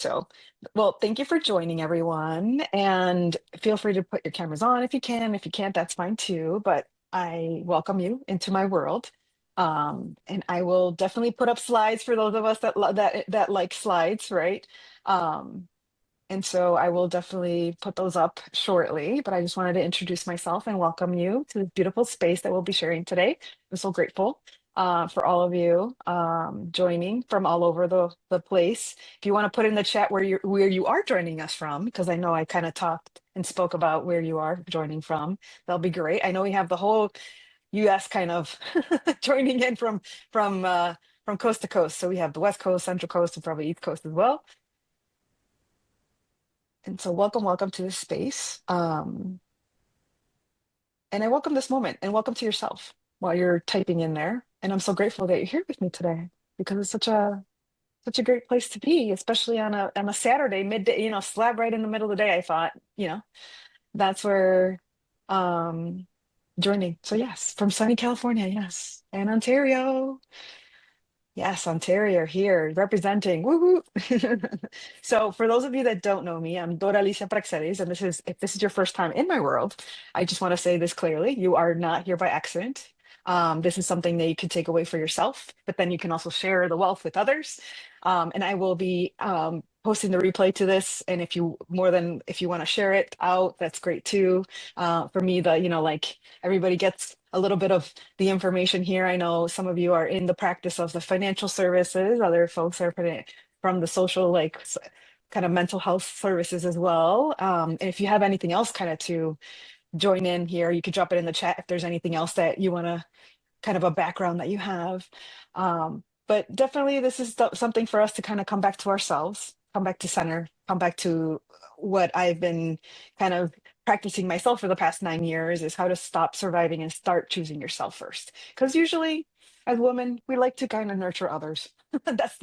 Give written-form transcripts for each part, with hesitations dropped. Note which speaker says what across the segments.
Speaker 1: So, well, thank you for joining everyone. And feel free to put your cameras on if you can. If you can't, that's fine too. But I welcome you into my world. And I will definitely put up slides for those of us that like slides, right? Um, and so I will definitely put those up shortly. But I just wanted to introduce myself and welcome you to this beautiful space that we'll be sharing today. I'm so grateful for all of you joining from all over the place. If you want to put in the chat where you are joining us from, because I know I kind of talked and spoke about where you are joining from, that'll be great. I know we have the whole U.S. kind of joining in from coast to coast. So we have the West Coast, Central Coast, and probably East Coast as well. And so welcome to this space. And I welcome this moment and welcome to yourself while you're typing in there. And I'm so grateful that you're here with me today because it's such a great place to be, especially on a Saturday midday, slab right in the middle of the day. I thought, that's where um joining. So yes, from sunny California, yes. And Ontario. Yes, Ontario here representing. Woo woo. So for those of you that don't know me, I'm Dora Praxedis, and if this is your first time in my world, I just want to say this clearly. You are not here by accident. This is something that you can take away for yourself, but then you can also share the wealth with others. And I will be posting the replay to this. And if you want to share it out, that's great too. For me, like everybody gets a little bit of the information here. I know some of you are in the practice of the financial services, other folks are from the social, kind of mental health services as well. And if you have anything else kind of to join in here, you could drop it in the chat if there's anything else that you want to kind of a background that you have. But definitely this is something for us to kind of come back to ourselves, come back to center, come back to what I've been kind of practicing myself for the past 9 years is how to stop surviving and start choosing yourself first. Because usually as women, we like to kind of nurture others. Even if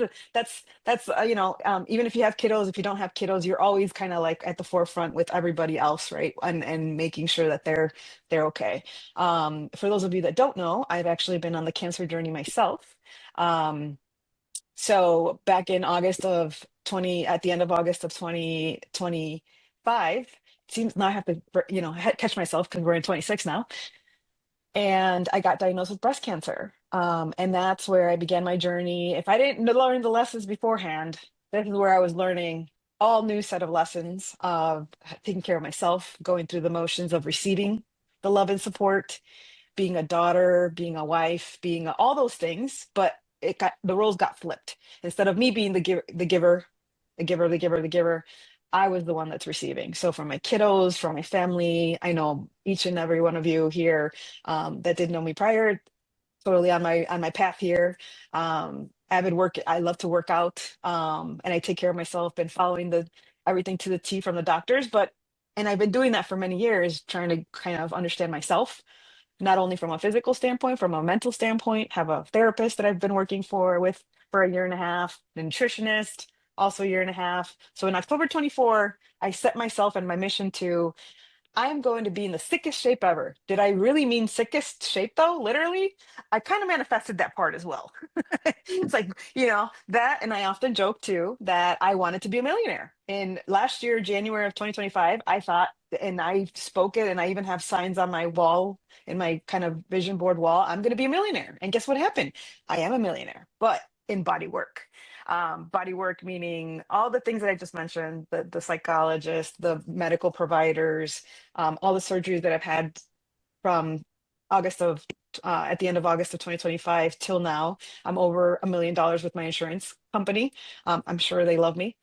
Speaker 1: you have kiddos, if you don't have kiddos, you're always kind of like at the forefront with everybody else, right? And making sure that they're okay. For those of you that don't know, I've actually been on the cancer journey myself. So back in at the end of August of 2025, it seems now I have to, catch myself because we're in 26 now. And I got diagnosed with breast cancer. And that's where I began my journey. If I didn't learn the lessons beforehand, this is where I was learning all new set of lessons of taking care of myself, going through the motions of receiving the love and support, being a daughter, being a wife, being all those things. But the roles got flipped. Instead of me being the giver, I was the one that's receiving. So for my kiddos, for my family, I know each and every one of you here that didn't know me prior, totally on my path here. Avid work. I love to work out, and I take care of myself. Been following everything to the T from the doctors, and I've been doing that for many years, trying to kind of understand myself, not only from a physical standpoint, from a mental standpoint. Have a therapist that I've been working for a year and a half, a nutritionist, also a year and a half. So in October 24, I set myself and my mission to I am going to be in the sickest shape ever. Did I really mean sickest shape though? Literally? I kind of manifested that part as well. It's like, that. And I often joke too that I wanted to be a millionaire. In last year, January of 2025, I thought, and I spoke it, and I even have signs on my wall, in my kind of vision board wall, I'm going to be a millionaire. And guess what happened? I am a millionaire, but in body work. Body work meaning all the things that I just mentioned, the psychologist, the medical providers, all the surgeries that I've had from at the end of August of 2025 till now. I'm over $1 million with my insurance company. I'm sure they love me.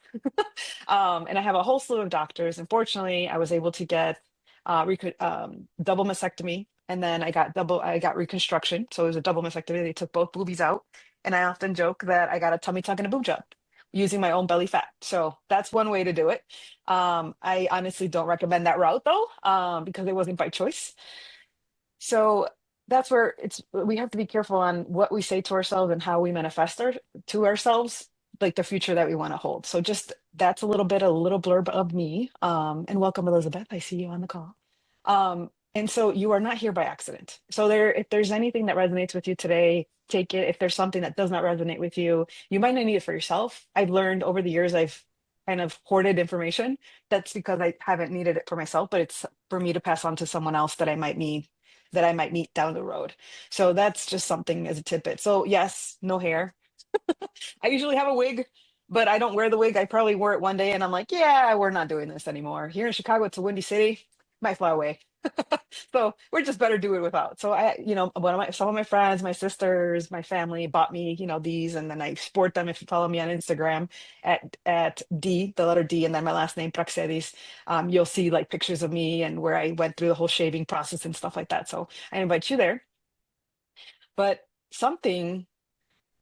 Speaker 1: And I have a whole slew of doctors. Unfortunately, I was able to get double mastectomy, and then I got reconstruction. So it was a double mastectomy. They took both boobies out. And I often joke that I got a tummy tuck and a boob job using my own belly fat. So that's one way to do it. I honestly don't recommend that route though, because it wasn't by choice. So that's where we have to be careful on what we say to ourselves and how we manifest to ourselves, like the future that we want to hold. So just that's a little blurb of me. And welcome, Elizabeth. I see you on the call. And so you are not here by accident. So if there's anything that resonates with you today, take it. If there's something that does not resonate with you, you might not need it for yourself. I've learned over the years, I've kind of hoarded information. That's because I haven't needed it for myself, but it's for me to pass on to someone else that I might meet down the road. So that's just something as a tidbit. So yes, no hair. I usually have a wig, but I don't wear the wig. I probably wore it one day and I'm like, yeah, we're not doing this anymore. Here in Chicago, it's a windy city. Might fly away. So we're just better do it without. So some of my friends, my sisters, my family bought me, these, and then I sport them. If you follow me on Instagram at D, the letter D, and then my last name, Praxedis, you'll see like pictures of me and where I went through the whole shaving process and stuff like that. So I invite you there. But something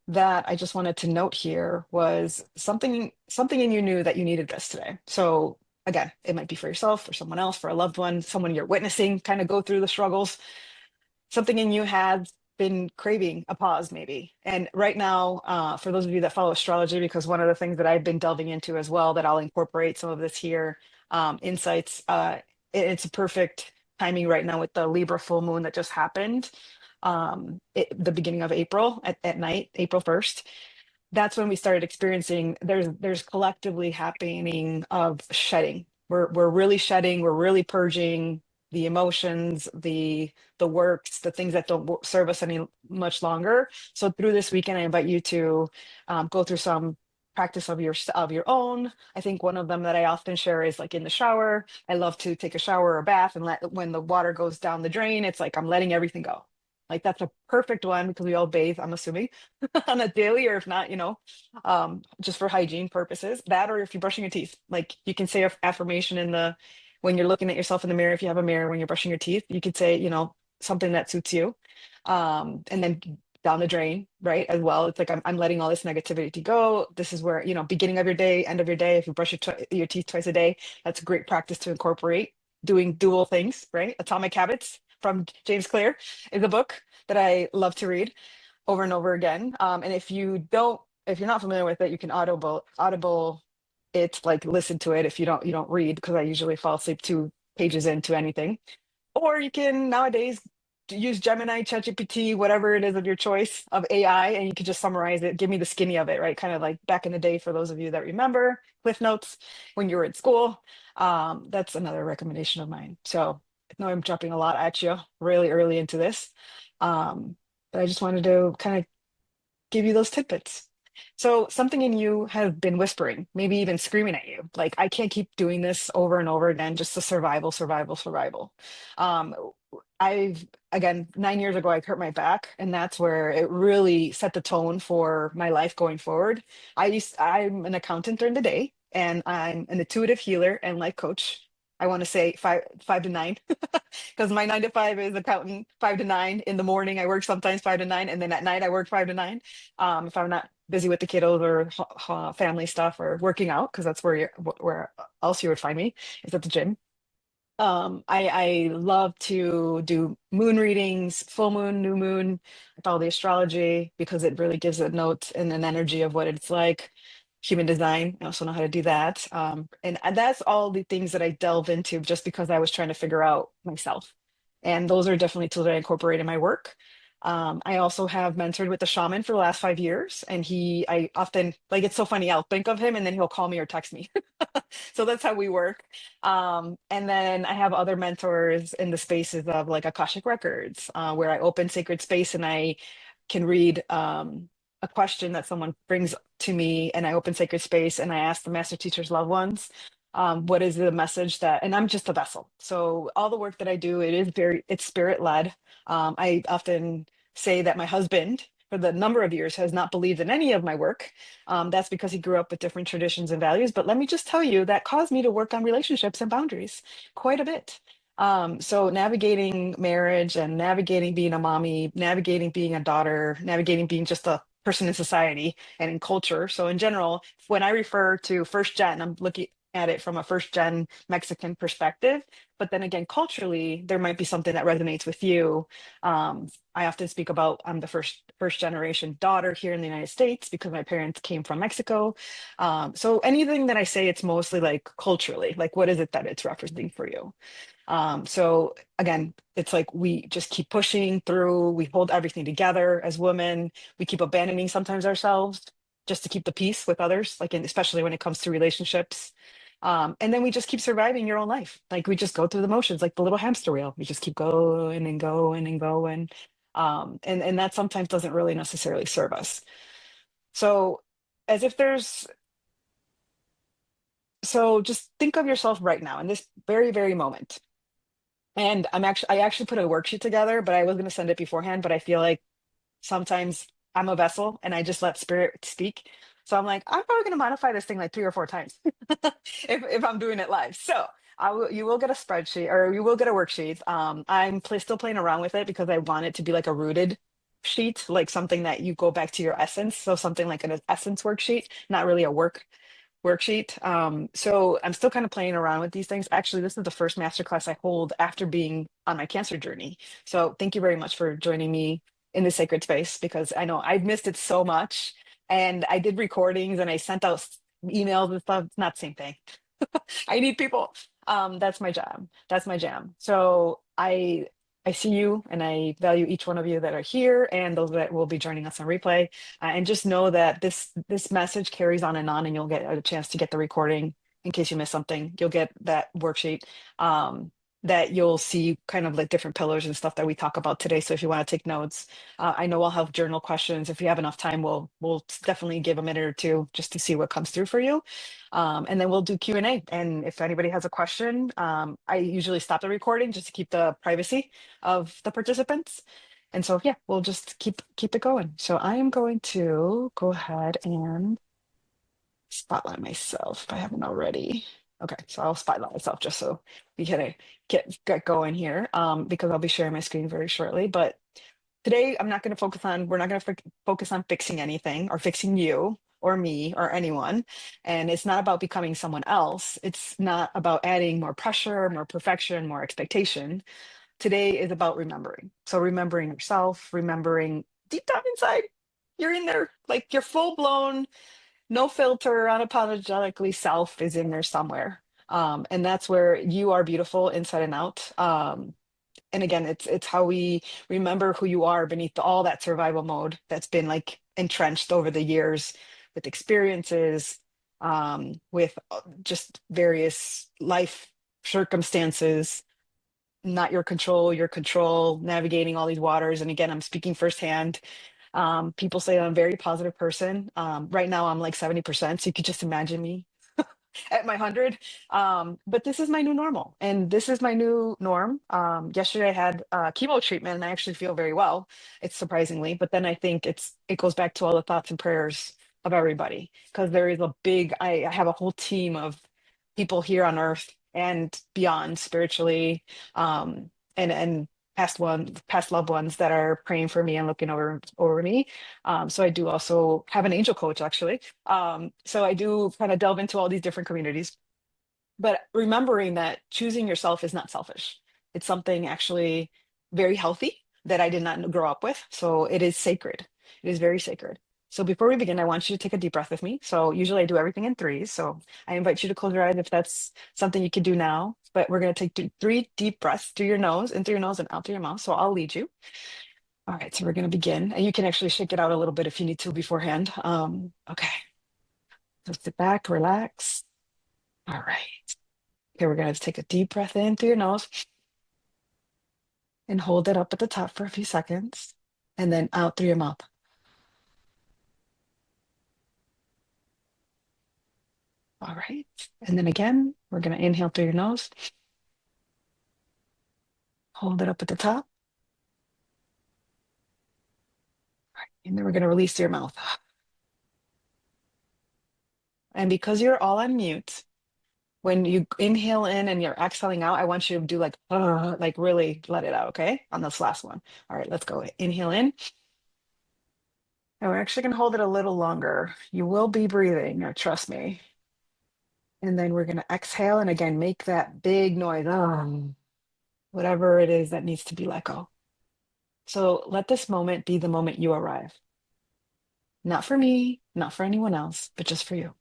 Speaker 1: that I just wanted to note here was something in you knew that you needed this today. So again, it might be for yourself, for someone else, for a loved one, someone you're witnessing kind of go through the struggles. Something in you had been craving a pause, maybe. And right now, for those of you that follow astrology, because one of the things that I've been delving into as well, that I'll incorporate some of this here, insights, it's a perfect timing right now with the Libra full moon that just happened, the beginning of April at night, April 1st. That's when we started experiencing there's collectively happening of shedding. We're really shedding, we're really purging the emotions, the works, the things that don't serve us any much longer. So through this weekend, I invite you to go through some practice of your own. I think one of them that I often share is like in the shower. I love to take a shower or bath and let when the water goes down the drain, it's like I'm letting everything go. Like that's a perfect one because we all bathe, I'm assuming, on a daily, or if not, just for hygiene purposes. That, or if you're brushing your teeth, like you can say a affirmation when you're looking at yourself in the mirror. If you have a mirror when you're brushing your teeth, you could say, something that suits you. And then down the drain, right? As well. It's like I'm letting all this negativity go. This is where, beginning of your day, end of your day. If you brush your teeth twice a day, that's a great practice to incorporate. Doing dual things, right? Atomic Habits from James Clear is a book that I love to read over and over again. And if you're not familiar with it, you can audible it, like listen to it. If you don't read, because I usually fall asleep 2 pages into anything. Or you can nowadays use Gemini, ChatGPT, whatever it is of your choice of AI, and you can just summarize it, give me the skinny of it, right? Kind of like back in the day, for those of you that remember Cliff Notes when you were in school. That's another recommendation of mine. So I know I'm jumping a lot at you really early into this, but I just wanted to kind of give you those tidbits. So something in you has been whispering, maybe even screaming at you, like, I can't keep doing this over and over again, just the survival, survival, survival. Um, again, 9 years ago, I hurt my back, and that's where it really set the tone for my life going forward. I'm an accountant during the day, and I'm an intuitive healer and life coach. I want to say five to nine, because my 9 to 5 is accountant, 5 to 9 in the morning. I work sometimes 5 to 9, and then at night I work 5 to 9. If I'm not busy with the kiddos or family stuff or working out, because that's where else you would find me, is at the gym. I love to do moon readings, full moon, new moon. I follow the astrology because it really gives a note and an energy of what it's like. Human design, I also know how to do that. And that's all the things that I delve into just because I was trying to figure out myself. And those are definitely tools that I incorporate in my work. I also have mentored with the shaman for the last 5 years, and I often, like, it's so funny. I'll think of him and then he'll call me or text me. So that's how we work. And then I have other mentors in the spaces of like Akashic Records, where I open sacred space and I can read a question that someone brings to me, and I open sacred space and I ask the master teacher's loved ones, what is the message and I'm just a vessel. So all the work that I do, it's spirit led. I often say that my husband, for the number of years, has not believed in any of my work. That's because he grew up with different traditions and values. But let me just tell you, that caused me to work on relationships and boundaries quite a bit. So navigating marriage and navigating being a mommy, navigating being a daughter, navigating being just a person in society and in culture. So in general, when I refer to first gen, I'm looking at it from a first gen Mexican perspective. But then again, culturally, there might be something that resonates with you. I often speak about I'm the first generation daughter here in the United States because my parents came from Mexico. So anything that I say, it's mostly like culturally, like what is it that it's referencing for you? So again, it's like we just keep pushing through, we hold everything together as women, we keep abandoning sometimes ourselves. just to keep the peace with others, like, and especially when it comes to relationships. And then we just keep surviving your own life. Like we just go through the motions, like the little hamster wheel. We just keep going and going and going. And that sometimes doesn't really necessarily serve us. So as if there's, so just think of yourself right now in this very, very moment. And I actually put a worksheet together, but I was going to send it beforehand, but I feel like sometimes I'm a vessel and I just let spirit speak. So I'm like, I'm probably going to modify this thing like 3 or 4 times if I'm doing it live. So you will get a spreadsheet or you will get a worksheet. Still playing around with it because I want it to be like a rooted sheet, like something that you go back to your essence. So something like an essence worksheet, not really a worksheet. So I'm still kind of playing around with these things. Actually, this is the first masterclass I hold after being on my cancer journey. So thank you very much for joining me in the sacred space because I know I've missed it so much. And I did recordings and I sent out emails and stuff. It's not the same thing. I need people. That's my job. That's my jam. So I see you and I value each one of you that are here and those that will be joining us on replay. And just know that this message carries on, and you'll get a chance to get the recording in case you miss something. You'll get that worksheet. That you'll see kind of like different pillars and stuff that we talk about today. So if you want to take notes, I know I'll have journal questions. If you have enough time, we'll definitely give a minute or two just to see what comes through for you. And then we'll do Q&A. And if anybody has a question, I usually stop the recording just to keep the privacy of the participants. And so, yeah, we'll just keep it going. So I am going to go ahead and spotlight myself if I haven't already. Okay, so I'll spotlight myself just so we can get going here because I'll be sharing my screen very shortly. But today, we're not going to focus on fixing anything or fixing you or me or anyone. And it's not about becoming someone else. It's not about adding more pressure, more perfection, more expectation. Today is about remembering. So remembering yourself, remembering deep down inside, you're in there, like your full blown, no filter, unapologetically self is in there somewhere. And that's where you are beautiful inside and out. And again, it's how we remember who you are beneath all that survival mode that's been like entrenched over the years with experiences, with just various life circumstances, not your control, navigating all these waters. And again, I'm speaking firsthand. People say I'm a very positive person. Right now, I'm like 70%. So you could just imagine me at my 100. But this is my new normal and this is my new norm. Yesterday I had chemo treatment and I actually feel very well. It's surprisingly, but then I think it goes back to all the thoughts and prayers of everybody because there is I have a whole team of people here on earth and beyond spiritually, and past loved ones that are praying for me and looking over me. So I do also have an angel coach actually. So I do kind of delve into all these different communities, but remembering that choosing yourself is not selfish. It's something actually very healthy that I did not grow up with. So it is sacred. It is very sacred. So before we begin, I want you to take a deep breath with me. So usually I do everything in threes. So I invite you to close your eyes if that's something you could do now. But we're going to take three deep breaths through your nose, in through your nose and out through your mouth. So I'll lead you. All right, so we're going to begin. And you can actually shake it out a little bit if you need to beforehand. Okay, so sit back, relax. All right. Okay, we're going to take a deep breath in through your nose and hold it up at the top for a few seconds and then out through your mouth. All right. And then again, we're going to inhale through your nose, hold it up at the top, and then we're going to release through your mouth. And because you're all on mute, when you inhale in and you're exhaling out, I want you to do like really let it out, okay? On this last one. All right, let's go. Inhale in. And we're actually going to hold it a little longer. You will be breathing, trust me. And then we're going to exhale and again, make that big noise. Whatever it is that needs to be let go. So let this moment be the moment you arrive. Not for me, not for anyone else, but just for you.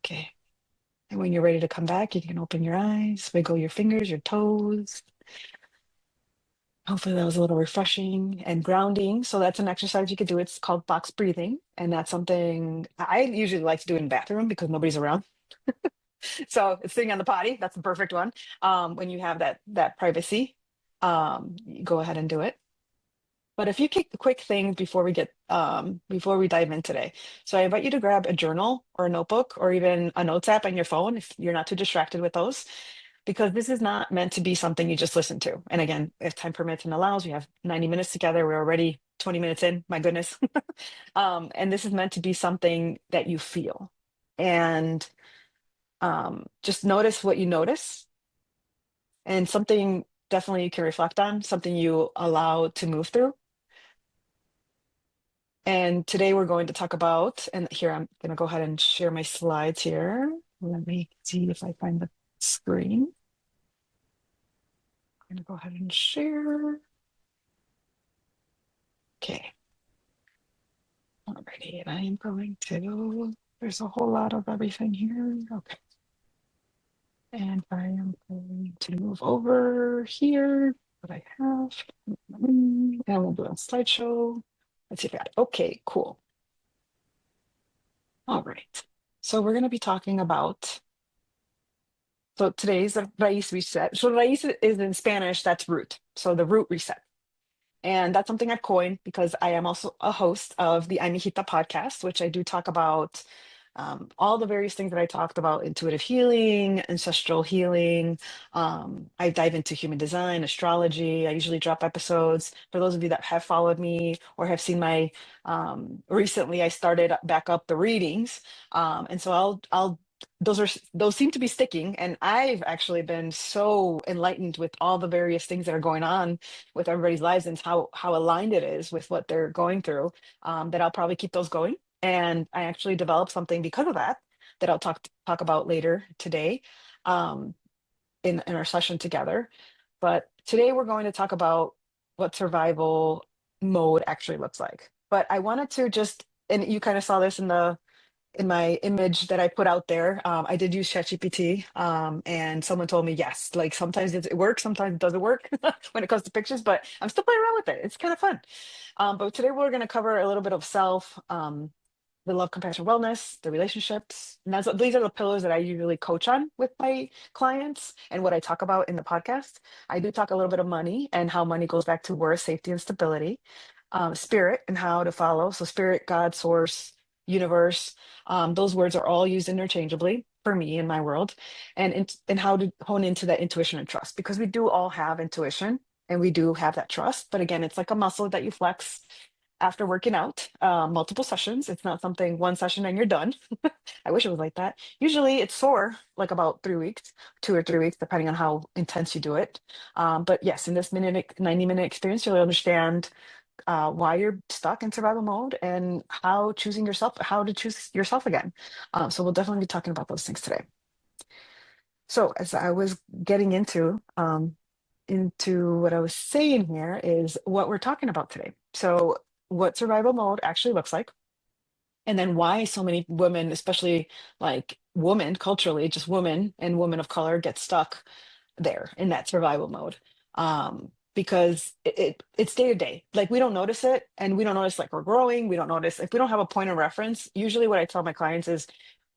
Speaker 1: Okay. And when you're ready to come back, you can open your eyes, wiggle your fingers, your toes. Hopefully that was a little refreshing and grounding. So that's an exercise you could do. It's called box breathing. And that's something I usually like to do in the bathroom because nobody's around. So it's sitting on the potty. That's the perfect one. When you have that privacy, you go ahead and do it. But a few quick things before we dive in today. So I invite you to grab a journal or a notebook or even a notes app on your phone if you're not too distracted with those, because this is not meant to be something you just listen to. And again, if time permits and allows, we have 90 minutes together. We're already 20 minutes in. My goodness. And this is meant to be something that you feel. And just notice what you notice, and something definitely you can reflect on, something you allow to move through. And today we're going to talk about, and here I'm going to go ahead and share my slides here. Let me see if I find the screen. I'm going to go ahead and share. Okay. Alrighty, and I am going to, there's a whole lot of everything here. Okay. And I am going to move over here, what I have. And we'll do a slideshow. Let's see if I got it. Okay, cool. All right. So we're going to be talking about, so today's the Raíz reset. So Raíz is in Spanish, that's root. So the root reset. And that's something I've coined because I am also a host of the Mijita podcast, which I do talk about all the various things that I talked about: intuitive healing, ancestral healing. I dive into human design, astrology. I usually drop episodes. For those of you that have followed me or have seen my, recently I started back up the readings. And so I'll those seem to be sticking, and I've actually been so enlightened with all the various things that are going on with everybody's lives and how aligned it is with what they're going through, that I'll probably keep those going. And I actually developed something because of that that I'll talk about later today, um, in our session together. But today we're going to talk about what survival mode actually looks like. But I wanted to just, and you kind of saw this in my image that I put out there. I did use ChatGPT, and someone told me yes, like sometimes it works, sometimes it doesn't work when it comes to pictures, but I'm still playing around with it. It's kind of fun. But today we're going to cover a little bit of self, the love, compassion, wellness, the relationships. And these are the pillars that I usually coach on with my clients and what I talk about in the podcast. I do talk a little bit of money and how money goes back to worth, safety, and stability. Spirit and how to follow. So spirit, God, source, universe. Those words are all used interchangeably for me in my world, and how to hone into that intuition and trust, because we do all have intuition and we do have that trust. But again, it's like a muscle that you flex after working out, multiple sessions. It's not something one session and you're done. I wish it was like that. Usually it's sore like about 3 weeks, 2 or 3 weeks, depending on how intense you do it. But yes, in this 90-minute experience, you'll understand why you're stuck in survival mode and how to choose yourself again. So we'll definitely be talking about those things today. So as I was getting into what I was saying here is what we're talking about today. So what survival mode actually looks like, and then why so many women, especially like women culturally, just women and women of color, get stuck there in that survival mode. Because it's day to day. Like we don't notice it, and we don't notice like we're growing. We don't notice if we don't have a point of reference. Usually what I tell my clients is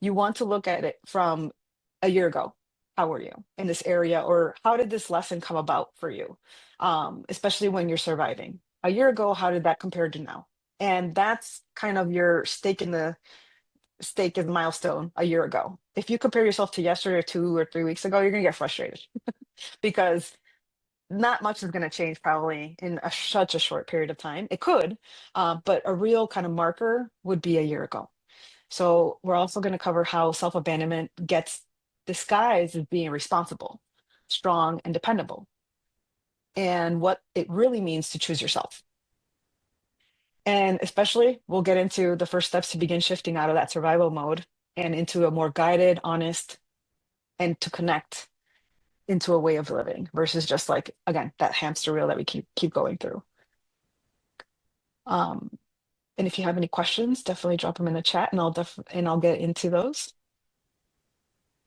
Speaker 1: you want to look at it from a year ago. How were you in this area, or how did this lesson come about for you? Especially when you're surviving. A year ago, how did that compare to now? And that's kind of your stake in milestone a year ago. If you compare yourself to yesterday or 2 or 3 weeks ago, you're gonna get frustrated because not much is going to change probably in such a short period of time. It could, but a real kind of marker would be a year ago. So we're also going to cover how self-abandonment gets disguised as being responsible, strong, and dependable, and what it really means to choose yourself. And especially, we'll get into the first steps to begin shifting out of that survival mode and into a more guided, honest, and to connect into a way of living versus just like, again, that hamster wheel that we keep going through. Um, and if you have any questions, definitely drop them in the chat, and I'll get into those.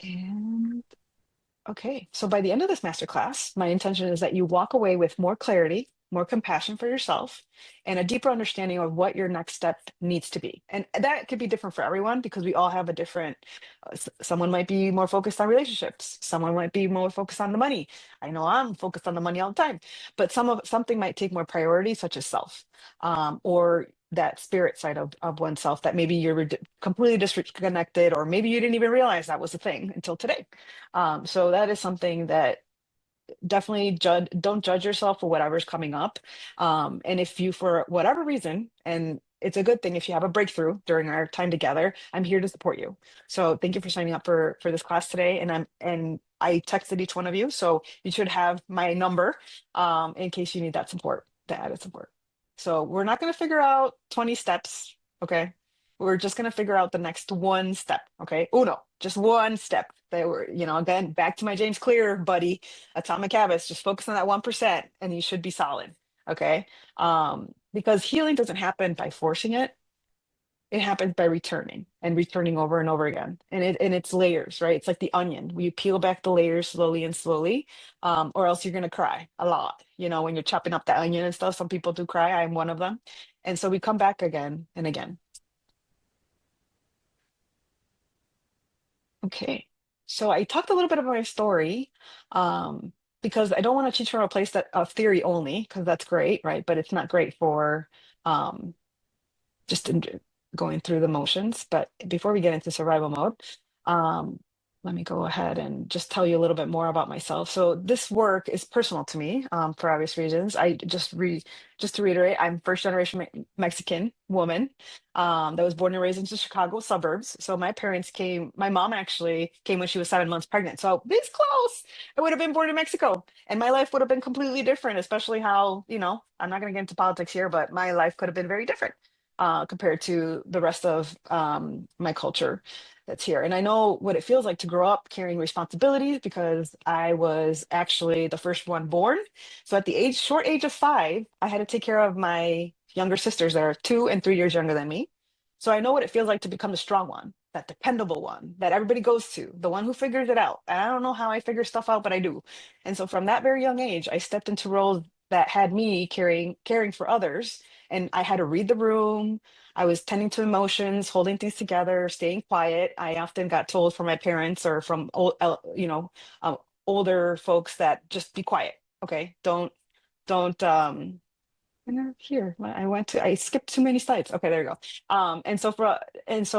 Speaker 1: And okay, so by the end of this masterclass, my intention is that you walk away with more clarity, more compassion for yourself, and a deeper understanding of what your next step needs to be. And that could be different for everyone because we all have a different, someone might be more focused on relationships, someone might be more focused on the money. I know I'm focused on the money all the time, but something might take more priority, such as self, or that spirit side of oneself that maybe you're completely disconnected, or maybe you didn't even realize that was a thing until today. So that is something that definitely don't judge yourself for whatever's coming up. And if you, for whatever reason, and it's a good thing if you have a breakthrough during our time together, I'm here to support you. So thank you for signing up for this class today. And I texted each one of you, so you should have my number in case you need that support, the added support. So we're not going to figure out 20 steps, okay? We're just going to figure out the next one step, okay? Uno, just one step. They were, again, back to my James Clear buddy, Atomic Habits, just focus on that 1% and you should be solid, okay? Because healing doesn't happen by forcing it. It happens by returning and returning over and over again. And it's layers, right? It's like the onion. You peel back the layers slowly and slowly, or else you're gonna cry a lot. When you're chopping up the onion and stuff, some people do cry. I'm one of them. And so we come back again and again. Okay. So I talked a little bit about my story, because I don't want to teach from a place that of theory only, because that's great, right? But it's not great for um, just going through the motions. But before we get into survival mode, um, let me go ahead and just tell you a little bit more about myself. So this work is personal to me, for obvious reasons. Just to reiterate, I'm first generation Mexican woman, that was born and raised in the Chicago suburbs. So my parents came. My mom actually came when she was 7 months pregnant. So this close, I would have been born in Mexico, and my life would have been completely different. Especially how, I'm not going to get into politics here, but my life could have been very different compared to the rest of my culture that's here. And I know what it feels like to grow up carrying responsibilities because I was actually the first one born. So at the short age of 5, I had to take care of my younger sisters that are 2 and 3 years younger than me. So I know what it feels like to become the strong one, that dependable one that everybody goes to, the one who figures it out. And I don't know how I figure stuff out, but I do. And so from that very young age, I stepped into roles that had me caring for others, and I had to read the room. I was tending to emotions, holding things together, staying quiet. I often got told from my parents or from older folks that just be quiet. Okay, don't here. I skipped too many slides. Okay, there you go. And so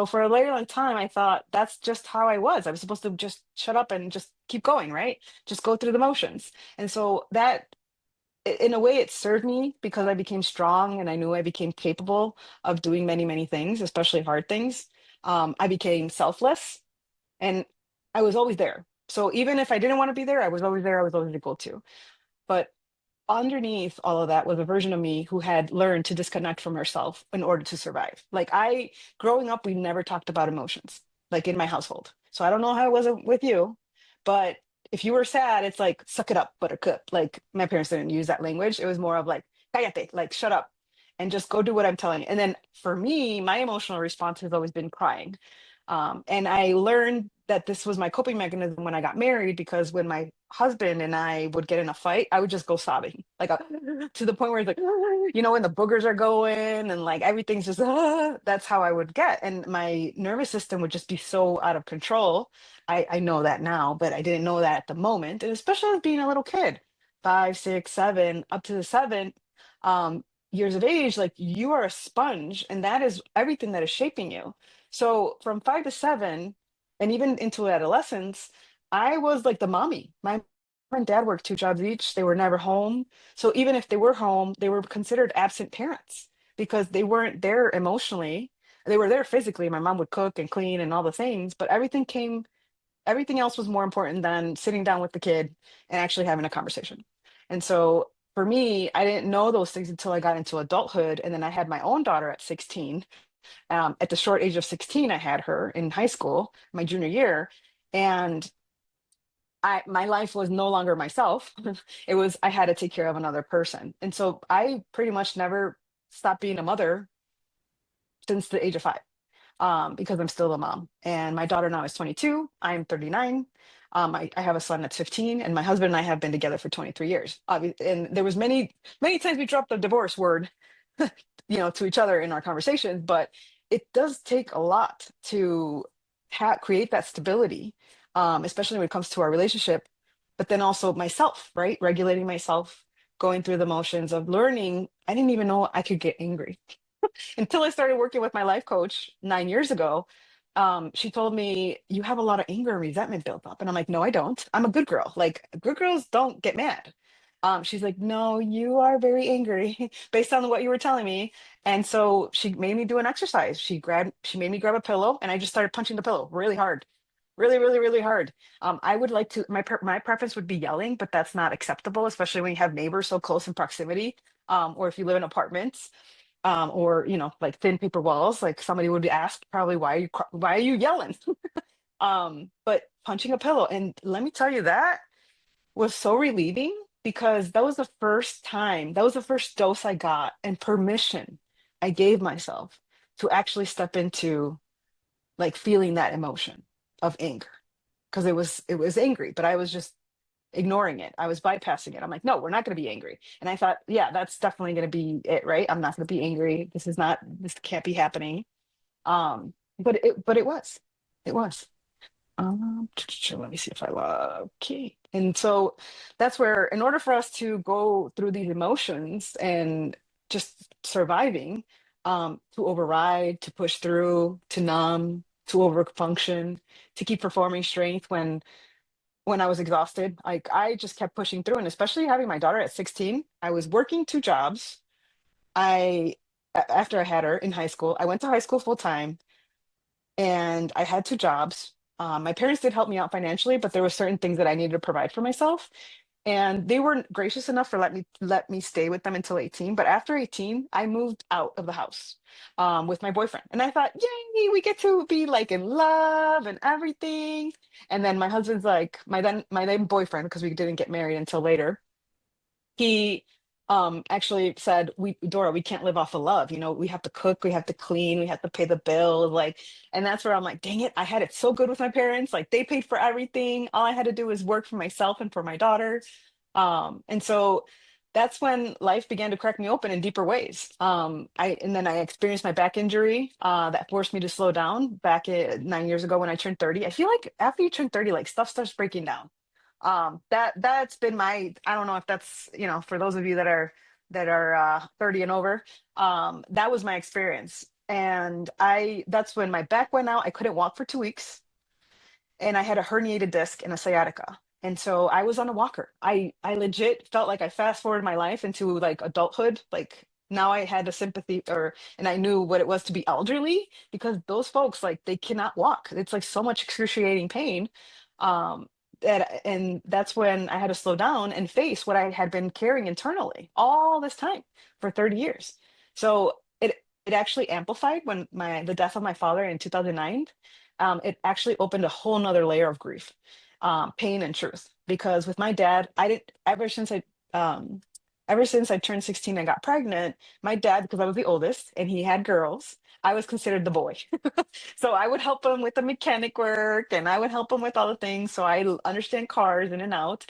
Speaker 1: for a very long time, I thought that's just how I was. I was supposed to just shut up and just keep going, right? Just go through the motions. And so that, in a way, it served me because I became strong and I knew I became capable of doing many, many things, especially hard things. I became selfless, and I was always there. So even if I didn't want to be there, I was always there. I was always equal to. But underneath all of that was a version of me who had learned to disconnect from herself in order to survive. Growing up, we never talked about emotions, like in my household. So I don't know how it was with you, but if you were sad, it's like, suck it up, buttercup. Like my parents didn't use that language. It was more of like, cállate, like shut up and just go do what I'm telling you. And then for me, my emotional response has always been crying. And I learned that this was my coping mechanism when I got married, because when my husband and I would get in a fight, I would just go sobbing, to the point where it's like, when the boogers are going and like everything's just, that's how I would get. And my nervous system would just be so out of control. I know that now, but I didn't know that at the moment. And especially as being a little kid, 5, 6, 7, up to the 7 years of age, like you are a sponge, and that is everything that is shaping you. So from 5 to 7, and even into adolescence, I was like the mommy. My mom and dad worked 2 jobs each. They were never home. So even if they were home, they were considered absent parents because they weren't there emotionally. They were there physically. My mom would cook and clean and all the things, but everything else was more important than sitting down with the kid and actually having a conversation. And so for me, I didn't know those things until I got into adulthood. And then I had my own daughter at 16. At the short age of 16, I had her in high school, my junior year. And my life was no longer myself. I had to take care of another person. And so I pretty much never stopped being a mother since the age of 5, because I'm still a mom. And my daughter now is 22. I'm 39. I have a son that's 15, and my husband and I have been together for 23 years. And there was many times we dropped the divorce word, to each other in our conversations, but it does take a lot to create that stability, especially when it comes to our relationship, but then also myself, right? Regulating myself, going through the motions of learning. I didn't even know I could get angry until I started working with my life coach 9 years ago. She told me, you have a lot of anger and resentment built up. And I'm like, no, I don't. I'm a good girl. Like, good girls don't get mad. She's like, no, you are very angry based on what you were telling me. And so she made me do an exercise. She made me grab a pillow, and I just started punching the pillow really hard, really, really, really hard. I would like to, my preference would be yelling, but that's not acceptable, especially when you have neighbors so close in proximity, or if you live in apartments, or like thin paper walls. Like, somebody would ask probably, why are you yelling? But punching a pillow, and let me tell you, that was so relieving, because that was the first dose I got, and permission I gave myself to actually step into, like, feeling that emotion of anger, because it was angry, but I was just ignoring it. I was bypassing it. I'm like, no, we're not going to be angry. And I thought, yeah, that's definitely going to be it, right? I'm not going to be angry. This can't be happening. But it was. Let me see if I love. Okay. And so that's where, in order for us to go through these emotions and just surviving, to override, to push through, to numb, to overfunction, to keep performing strength when I was exhausted, like, I just kept pushing through. And especially having my daughter at 16, I was working two jobs. After I had her in high school, I went to high school full time, and I had two jobs. My parents did help me out financially, but there were certain things that I needed to provide for myself. And they weren't gracious enough for let me stay with them until 18. But after 18, I moved out of the house, with my boyfriend. And I thought, yay, we get to be like in love and everything. And then my husband's like, my then boyfriend, because we didn't get married until later, he actually said, we Dora, we can't live off of love. We have to cook, we have to clean, we have to pay the bills, like. And that's where I'm like, dang it, I had it so good with my parents. Like, they paid for everything. All I had to do was work for myself and for my daughter. And so that's when life began to crack me open in deeper ways. And then I experienced my back injury, that forced me to slow down back 9 years ago when I turned 30. I feel like after you turn 30, like, stuff starts breaking down. That's been I don't know if that's, for those of you that are 30 and over. That was my experience. And that's when my back went out. I couldn't walk for 2 weeks, and I had a herniated disc and a sciatica. And so I was on a walker. I legit felt like I fast forwarded my life into, like, adulthood. Like, now I had a sympathy, and I knew what it was to be elderly, because those folks, like, they cannot walk. It's like so much excruciating pain. Um, and that's when I had to slow down and face what I had been carrying internally all this time for 30 years. So it actually amplified when the death of my father in 2009. It actually opened a whole nother layer of grief, pain, and truth. Because with my dad, I didn't um, ever since I turned 16 and got pregnant. My dad, because I was the oldest and he had girls, I was considered the boy. So I would help him with the mechanic work, and I would help him with all the things. So understand cars in and out.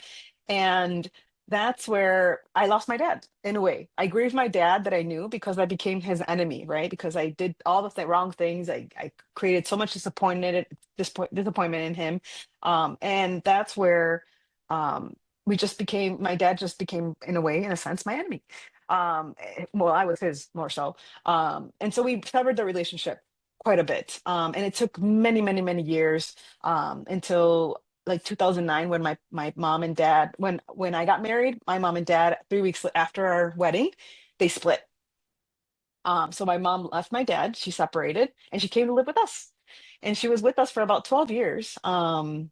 Speaker 1: And that's where I lost my dad in a way. I grieved my dad that I knew, because I became his enemy, right? Because I did all the wrong things. I created so much disappointment in him. And that's where, my dad just became, in a way, in a sense, my enemy. Well, I was his, more so. And so we severed the relationship quite a bit. And it took many, many, many years, until like 2009, when my mom and dad, when I got married, my mom and dad, 3 weeks after our wedding, they split. So my mom left my dad, she separated, and she came to live with us. And she was with us for about 12 years. And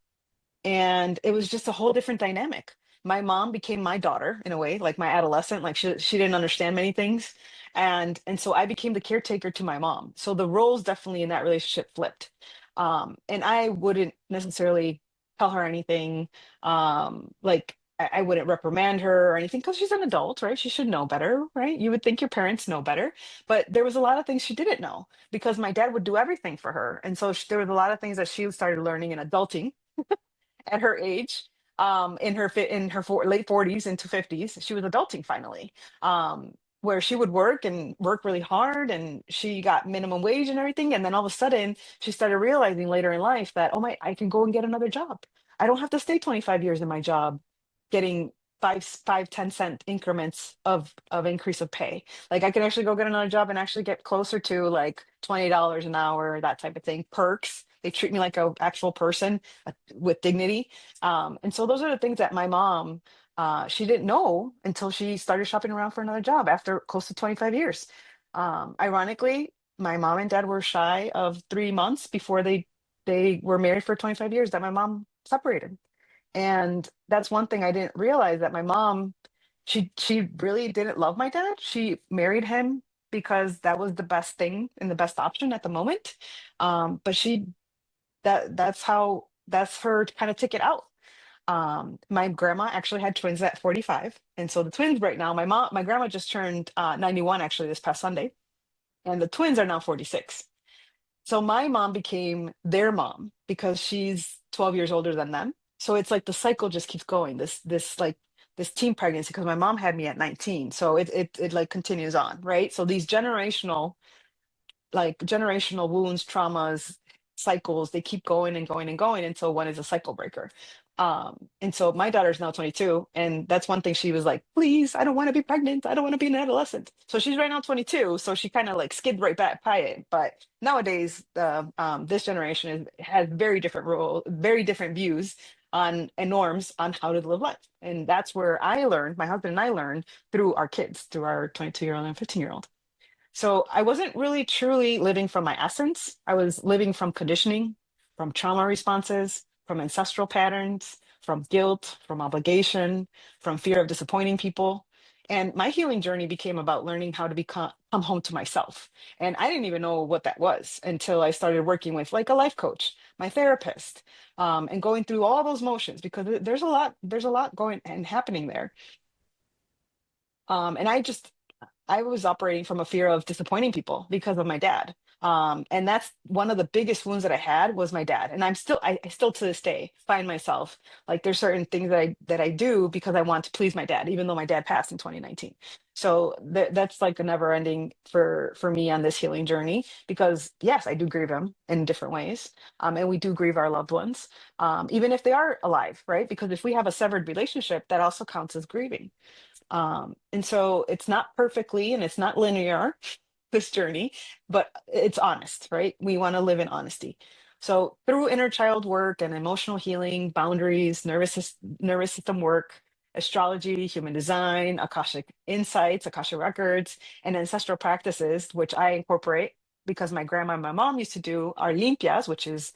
Speaker 1: it was just a whole different dynamic. My mom became my daughter, in a way, like my adolescent. Like, she didn't understand many things. And so I became the caretaker to my mom. So the roles definitely in that relationship flipped. And I wouldn't necessarily tell her anything. Like, I wouldn't reprimand her or anything, because she's an adult, right? She should know better, right? You would think your parents know better. But there was a lot of things she didn't know, because my dad would do everything for her. And so there was a lot of things that she started learning in adulting. at her age, in her late 40s into 50s. She was adulting finally, where she would work and work really hard, and she got minimum wage and everything. And then all of a sudden, she started realizing later in life that, oh my, I can go and get another job. I don't have to stay 25 years in my job getting 10 cent increments of increase of pay. Like I can actually go get another job and actually get closer to like $20 an hour, that type of thing. Perks. They treat me like a actual person with dignity. And so those are the things that my mom, she didn't know until she started shopping around for another job after close to 25 years. Ironically, my mom and dad were shy of 3 months before they were married for 25 years that my mom separated. And that's one thing I didn't realize, that my mom, she really didn't love my dad. She married him because that was the best thing and the best option at the moment. But that's her kind of ticket out. My grandma actually had twins at 45. And so the twins right now, my grandma just turned 91 actually this past Sunday, and the twins are now 46. So my mom became their mom because she's 12 years older than them. So it's like the cycle just keeps going. This teen pregnancy, because my mom had me at 19. So it like continues on, right? So these generational wounds, traumas, cycles, they keep going and going and going until one is a cycle breaker. And so my daughter's now 22, and that's one thing she was like, please, I don't want to be pregnant. I don't want to be an adolescent. So she's right now 22. So she kind of like skid right back by it. But nowadays, this generation has very different very different views on and norms on how to live life. And that's where my husband and I learned through our kids, through our 22-year-old and 15-year-old. So I wasn't really truly living from my essence. I was living from conditioning, from trauma responses, from ancestral patterns, from guilt, from obligation, from fear of disappointing people. And my healing journey became about learning how to come home to myself. And I didn't even know what that was until I started working with like a life coach, my therapist, and going through all those motions, because there's a lot going and happening there. And I was operating from a fear of disappointing people because of my dad. And that's one of the biggest wounds that I had, was my dad. And I still to this day find myself like, there's certain things that I do because I want to please my dad, even though my dad passed in 2019. So that's like a never ending for me on this healing journey, because yes, I do grieve him in different ways. And we do grieve our loved ones, even if they are alive, right? Because if we have a severed relationship, that also counts as grieving. And so it's not perfectly and it's not linear, this journey, but it's honest, right? We want to live in honesty. So through inner child work and emotional healing, boundaries, nervous system work, astrology, human design, Akashic insights, Akashic records, and ancestral practices, which I incorporate because my grandma and my mom used to do, are limpias, which is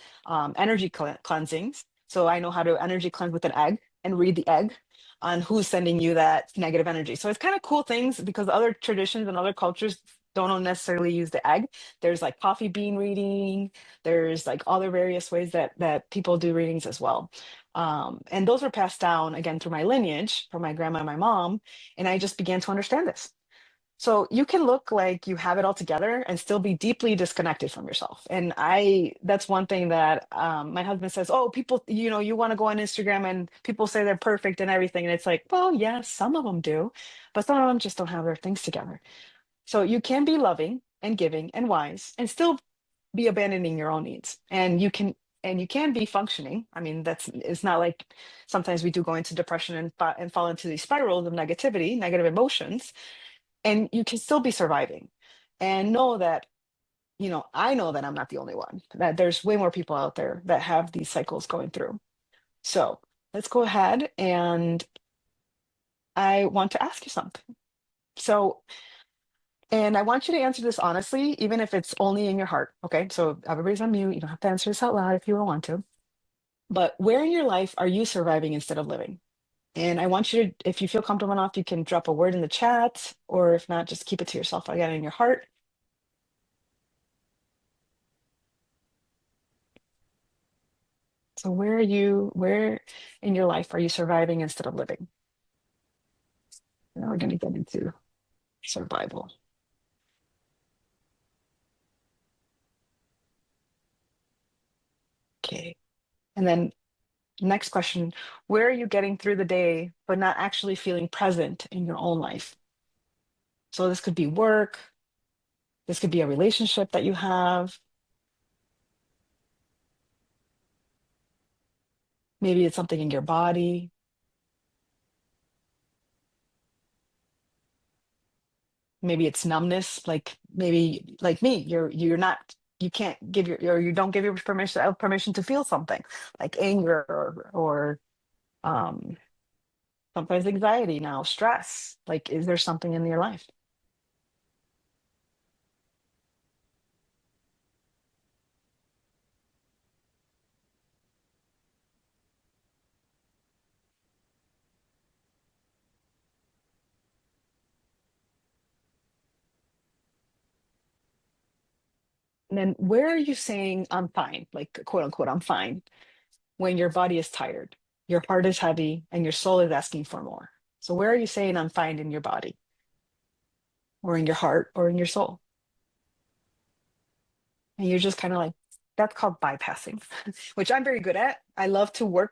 Speaker 1: energy cleansings. So I know how to energy cleanse with an egg and read the egg on who's sending you that negative energy. So it's kind of cool things, because other traditions and other cultures don't necessarily use the egg. There's like coffee bean reading. There's like other various ways that people do readings as well. And those were passed down again through my lineage from my grandma and my mom. And I just began to understand this. So you can look like you have it all together and still be deeply disconnected from yourself. And that's one thing that my husband says, oh, people, you want to go on Instagram and people say they're perfect and everything. And it's like, well, yes, some of them do, but some of them just don't have their things together. So you can be loving and giving and wise and still be abandoning your own needs. And you can be functioning. I mean, it's not like sometimes we do go into depression and fall into these spirals of negativity, negative emotions, and you can still be surviving, and know that, I know that I'm not the only one, that there's way more people out there that have these cycles going through. So let's go ahead, and I want to ask you something. So, and I want you to answer this honestly, even if it's only in your heart. Okay, so everybody's on mute, you don't have to answer this out loud if you don't want to. But where in your life are you surviving instead of living? And I want you to, if you feel comfortable enough, you can drop a word in the chat, or if not, just keep it to yourself again in your heart. So where in your life are you surviving instead of living? Now we're going to get into survival. Okay. And then Next question. Where are you getting through the day, but not actually feeling present in your own life? So this could be work, this could be a relationship that you have. Maybe it's something in your body. Maybe it's numbness, like maybe like me, you're not you can't give your or you don't give your permission to feel something like anger or um sometimes anxiety now, stress. Like, is there something in your life? And then where are you saying I'm fine, like quote unquote, I'm fine when your body is tired, your heart is heavy, and your soul is asking for more? So where are you saying I'm fine in your body or in your heart or in your soul? And you're just kind of like, that's called bypassing, which I'm very good at. I love to work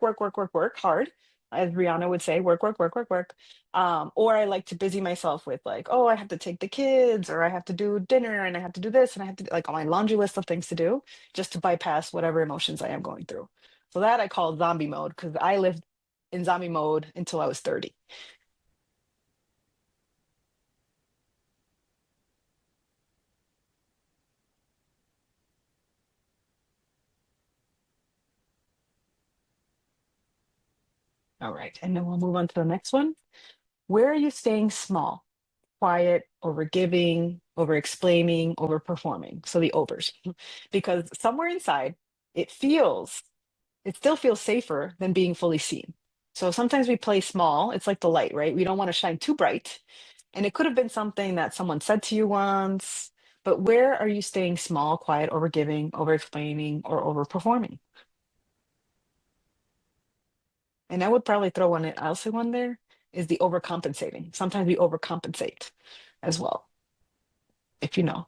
Speaker 1: hard, as Rihanna would say, work. Or I like to busy myself with like, oh, I have to take the kids, or I have to do dinner, and I have to do this, and I have to like on my laundry list of things to do just to bypass whatever emotions I am going through. So that I call zombie mode because I lived in zombie mode until I was 30. All right. And then we'll move on to the next one. Where are you staying small? Quiet, over giving, over explaining, over performing. So the overs, because somewhere inside, it feels, it still feels safer than being fully seen. So sometimes we play small. It's like the light, right? We don't want to shine too bright. And it could have been something that someone said to you once, but where are you staying small, quiet, over giving, over explaining, or over performing? And I would probably throw one, I'll say one there is the overcompensating. Sometimes we overcompensate as well, if you know.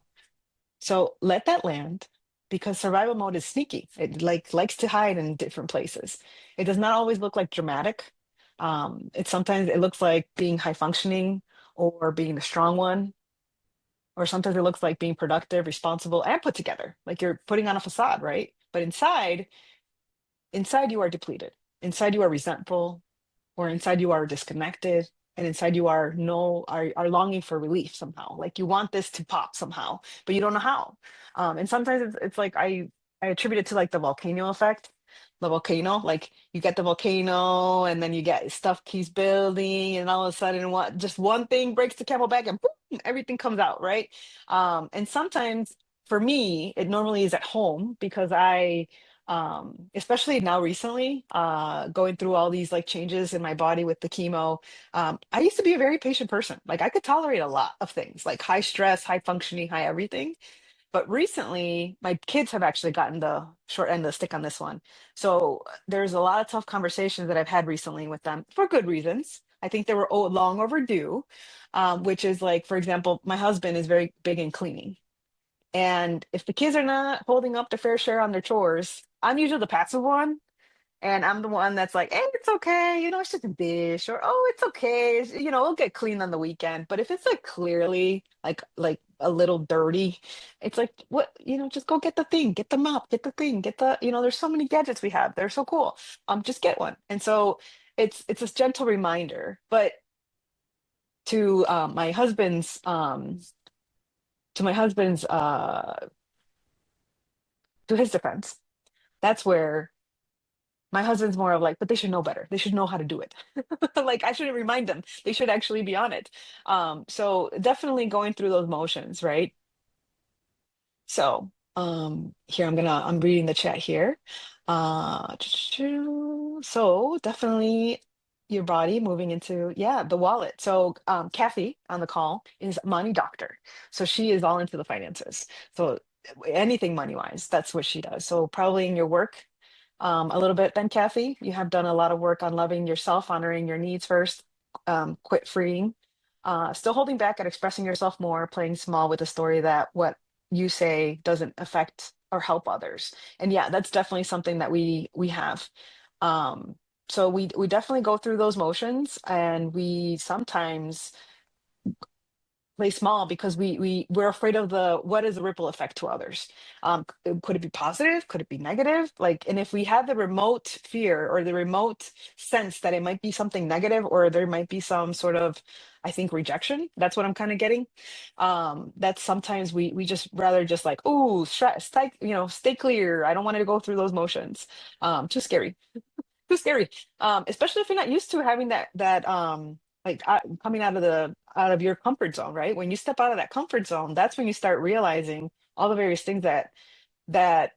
Speaker 1: So let that land because survival mode is sneaky. It like likes to hide in different places. It does not always look like dramatic. It sometimes it looks like being high functioning or being the strong one, or sometimes it looks like being productive, responsible, and put together. Like you're putting on a facade, right? But inside you are depleted. Inside you are resentful, or inside you are disconnected, and inside you are no are longing for relief somehow, like you want this to pop somehow but you don't know how. And sometimes it's like I attribute it to like the volcano effect. The volcano, like you get the volcano and then you get stuff keeps building and all of a sudden what just one thing breaks the camel back and boom, everything comes out, right? And sometimes for me it normally is at home because I especially now recently, going through all these like changes in my body with the chemo. I used to be a very patient person. Like I could tolerate a lot of things, like high stress, high functioning, high everything. But recently, my kids have actually gotten the short end of the stick on this one. So there's a lot of tough conversations that I've had recently with them for good reasons. I think they were long overdue, which is like, for example, my husband is very big in cleaning. And if the kids are not holding up their fair share on their chores, I'm usually the passive one. And I'm the one that's like, hey, it's okay. You know, it's just a dish or, oh, it's okay. You know, it'll get cleaned on the weekend. But if it's like clearly like a little dirty, it's like, what, you know, just go get the thing, get the mop, get the thing, get the, you know, there's so many gadgets we have. They're so cool. Just get one. And so it's this gentle reminder. But to my husband's to his defense, that's where my husband's more of like, but they should know better. They should know how to do it. Like I shouldn't remind them. They should actually be on it. So definitely going through those motions, right? So here I'm reading the chat here. So definitely your body moving into, yeah, the wallet. So Kathy on the call is money doctor. So she is all into the finances. So anything money wise, that's what she does. So probably in your work, a little bit then, Kathy, you have done a lot of work on loving yourself, honoring your needs first, quit freeing, still holding back at expressing yourself more, playing small with the story that what you say doesn't affect or help others. And yeah, that's definitely something that we have. Um, so we definitely go through those motions, and we sometimes play small because we're afraid of the what is the ripple effect to others. Could it be positive? Could it be negative? Like, and if we have the remote fear or the remote sense that it might be something negative, or there might be some sort of, I think, rejection. That's what I'm kind of getting. That sometimes we just rather just like, oh, stress, stay clear. I don't want to go through those motions. Too scary. Too scary. Especially if you're not used to having that like coming out of your comfort zone, right? When you step out of that comfort zone, that's when you start realizing all the various things that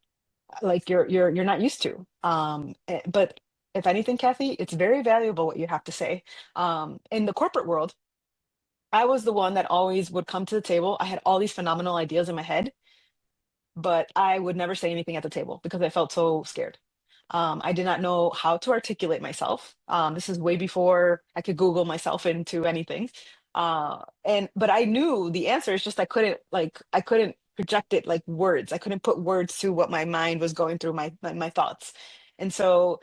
Speaker 1: like you're not used to. But if anything, Kathy, it's very valuable what you have to say. In the corporate world, I was the one that always would come to the table. I had all these phenomenal ideas in my head, but I would never say anything at the table because I felt so scared. I did not know how to articulate myself. This is way before I could Google myself into anything. But I knew the answer. It's just I couldn't project it like words. I couldn't put words to what my mind was going through my thoughts. And so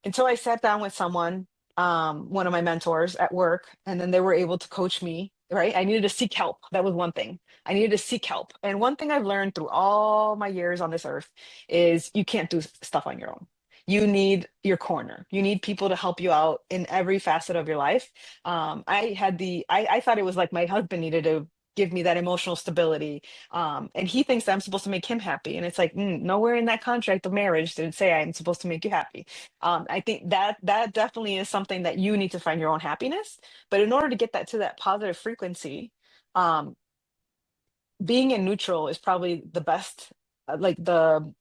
Speaker 1: until I sat down with someone, one of my mentors at work, and then they were able to coach me, right? I needed to seek help. That was one thing. I needed to seek help. And one thing I've learned through all my years on this earth is you can't do stuff on your own. You need your corner. You need people to help you out in every facet of your life. I thought it was like my husband needed to give me that emotional stability. And he thinks that I'm supposed to make him happy. And it's like, nowhere in that contract of marriage did it say I'm supposed to make you happy. I think that definitely is something that you need to find your own happiness. But in order to get that to that positive frequency, um, being in neutral is probably the best, like the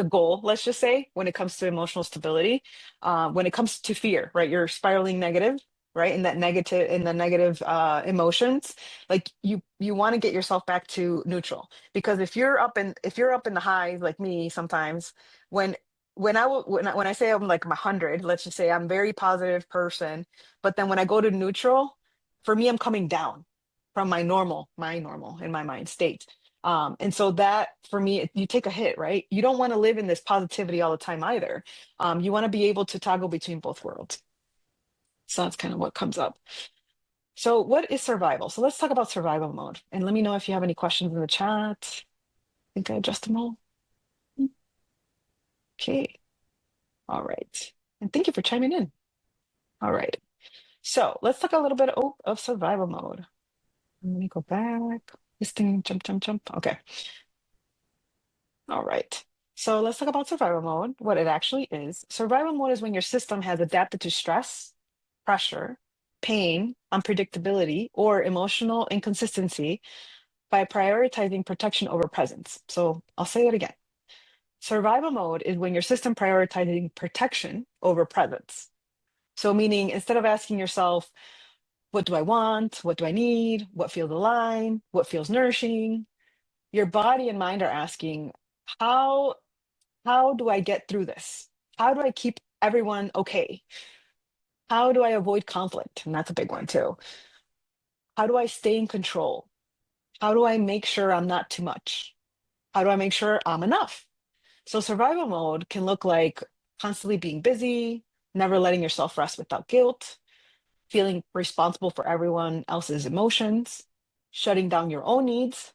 Speaker 1: goal, let's just say, when it comes to emotional stability. When it comes to fear, right? You're spiraling negative, right? In the negative emotions, like you want to get yourself back to neutral. Because if you're up in the highs like me sometimes, when when I say I'm like 100, let's just say I'm a very positive person, but then when I go to neutral, for me, I'm coming down from my normal in my mind state. And so that for me, you take a hit, right? You don't want to live in this positivity all the time either. You want to be able to toggle between both worlds. So that's kind of what comes up. So what is survival? So let's talk about survival mode. And let me know if you have any questions in the chat. I think I addressed them all. Okay. All right. And thank you for chiming in. All right. So let's talk a little bit of survival mode. Let me go back. This thing, jump, jump, jump. Okay. All right. So let's talk about survival mode, what it actually is. Survival mode is when your system has adapted to stress, pressure, pain, unpredictability, or emotional inconsistency by prioritizing protection over presence. So I'll say it again. Survival mode is when your system prioritizing protection over presence. So meaning instead of asking yourself, what do I want? What do I need? What feels aligned? What feels nourishing? Your body and mind are asking, how how do I get through this? How do I keep everyone okay? How do I avoid conflict? And that's a big one too. How do I stay in control? How do I make sure I'm not too much? How do I make sure I'm enough? So survival mode can look like constantly being busy, never letting yourself rest without guilt, feeling responsible for everyone else's emotions, shutting down your own needs,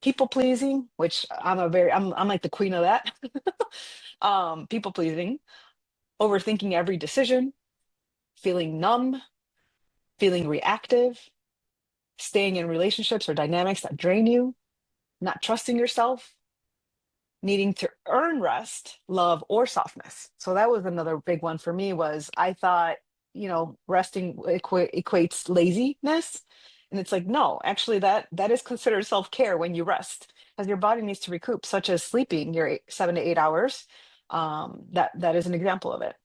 Speaker 1: people pleasing, which I'm like the queen of that. People pleasing, overthinking every decision, feeling numb, feeling reactive, staying in relationships or dynamics that drain you, not trusting yourself, needing to earn rest, love, or softness. So that was another big one for me was I thought, resting equates laziness. And it's like, no, actually that is considered self-care when you rest because your body needs to recoup, such as sleeping your 7 to 8 hours. That is an example of it.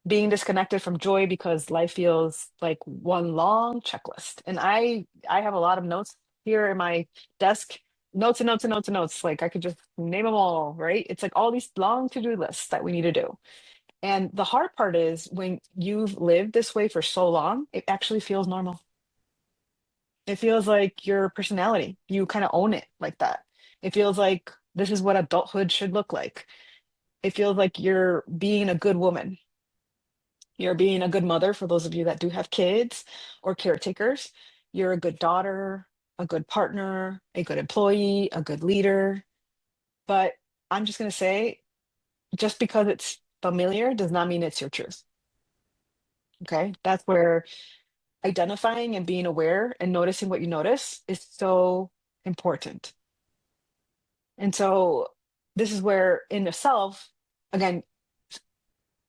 Speaker 1: Being disconnected from joy because life feels like one long checklist. And I have a lot of notes here in my desk, notes and notes and notes and notes. Like I could just name them all, right? It's like all these long to-do lists that we need to do. And the hard part is when you've lived this way for so long, it actually feels normal. It feels like your personality. You kind of own it like that. It feels like this is what adulthood should look like. It feels like you're being a good woman. You're being a good mother for those of you that do have kids or caretakers. You're a good daughter, a good partner, a good employee, a good leader. But I'm just going to say, just because it's familiar does not mean it's your truth. Okay. That's where identifying and being aware and noticing what you notice is so important. And so this is where in the self, again,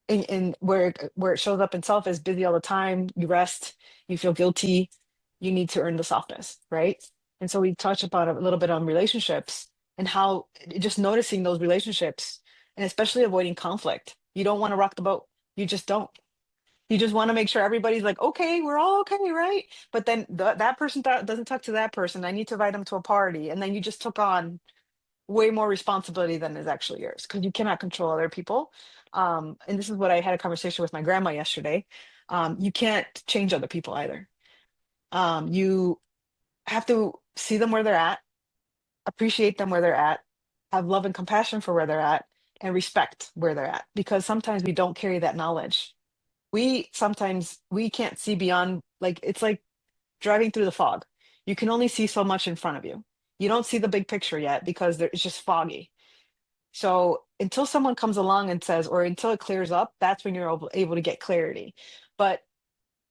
Speaker 1: in where it shows up in self is busy all the time, you rest, you feel guilty, you need to earn the softness, right? And so we touched about a little bit on relationships and how just noticing those relationships and especially avoiding conflict. You don't want to rock the boat. You just don't. You just want to make sure everybody's like, okay, we're all okay, right? But then that person doesn't talk to that person. I need to invite them to a party. And then you just took on way more responsibility than is actually yours because you cannot control other people. And this is what I had a conversation with my grandma yesterday. You can't change other people either. You have to see them where they're at, appreciate them where they're at, have love and compassion for where they're at, and respect where they're at because sometimes we don't carry that knowledge. We can't see beyond, like it's like driving through the fog. You can only see so much in front of you. You don't see the big picture yet because it's just foggy. So until someone comes along and says, or until it clears up, that's when you're able to get clarity. But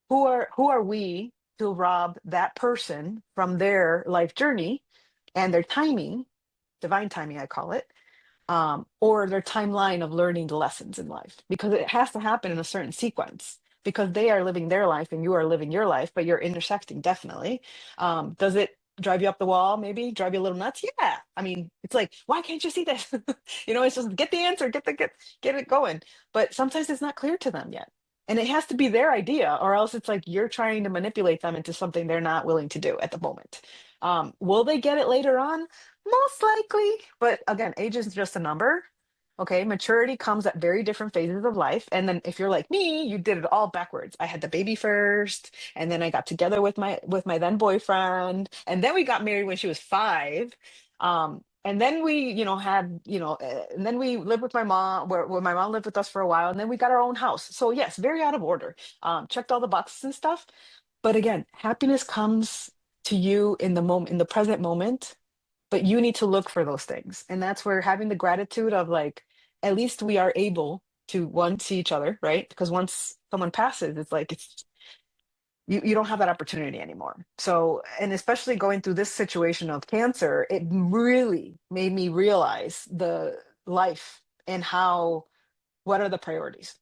Speaker 1: who are we to rob that person from their life journey and their timing, divine timing, I call it, or their timeline of learning the lessons in life? Because it has to happen in a certain sequence. Because they are living their life and you are living your life, but you're intersecting definitely. Does it drive you up the wall? Maybe drive you a little nuts? Yeah. I mean, it's like, why can't you see this? It's just get the answer, get it going. But sometimes it's not clear to them yet. And it has to be their idea, or else it's like you're trying to manipulate them into something they're not willing to do at the moment. Will they get it later on? Most likely. But again, age is just a number. Okay, maturity comes at very different phases of life. And then if you're like me, you did it all backwards. I had the baby first, and then I got together with my then boyfriend, and then we got married when she was 5. And then we, and then we lived with my mom, where my mom lived with us for a while, and then we got our own house. So yes, very out of order. Checked all the boxes and stuff. But again, happiness comes to you in the moment, in the present moment, but you need to look for those things. And that's where having the gratitude of like, at least we are able to one, see each other, right? Because once someone passes, it's like you don't have that opportunity anymore. So, and especially going through this situation of cancer, it really made me realize the life and how what are the priorities.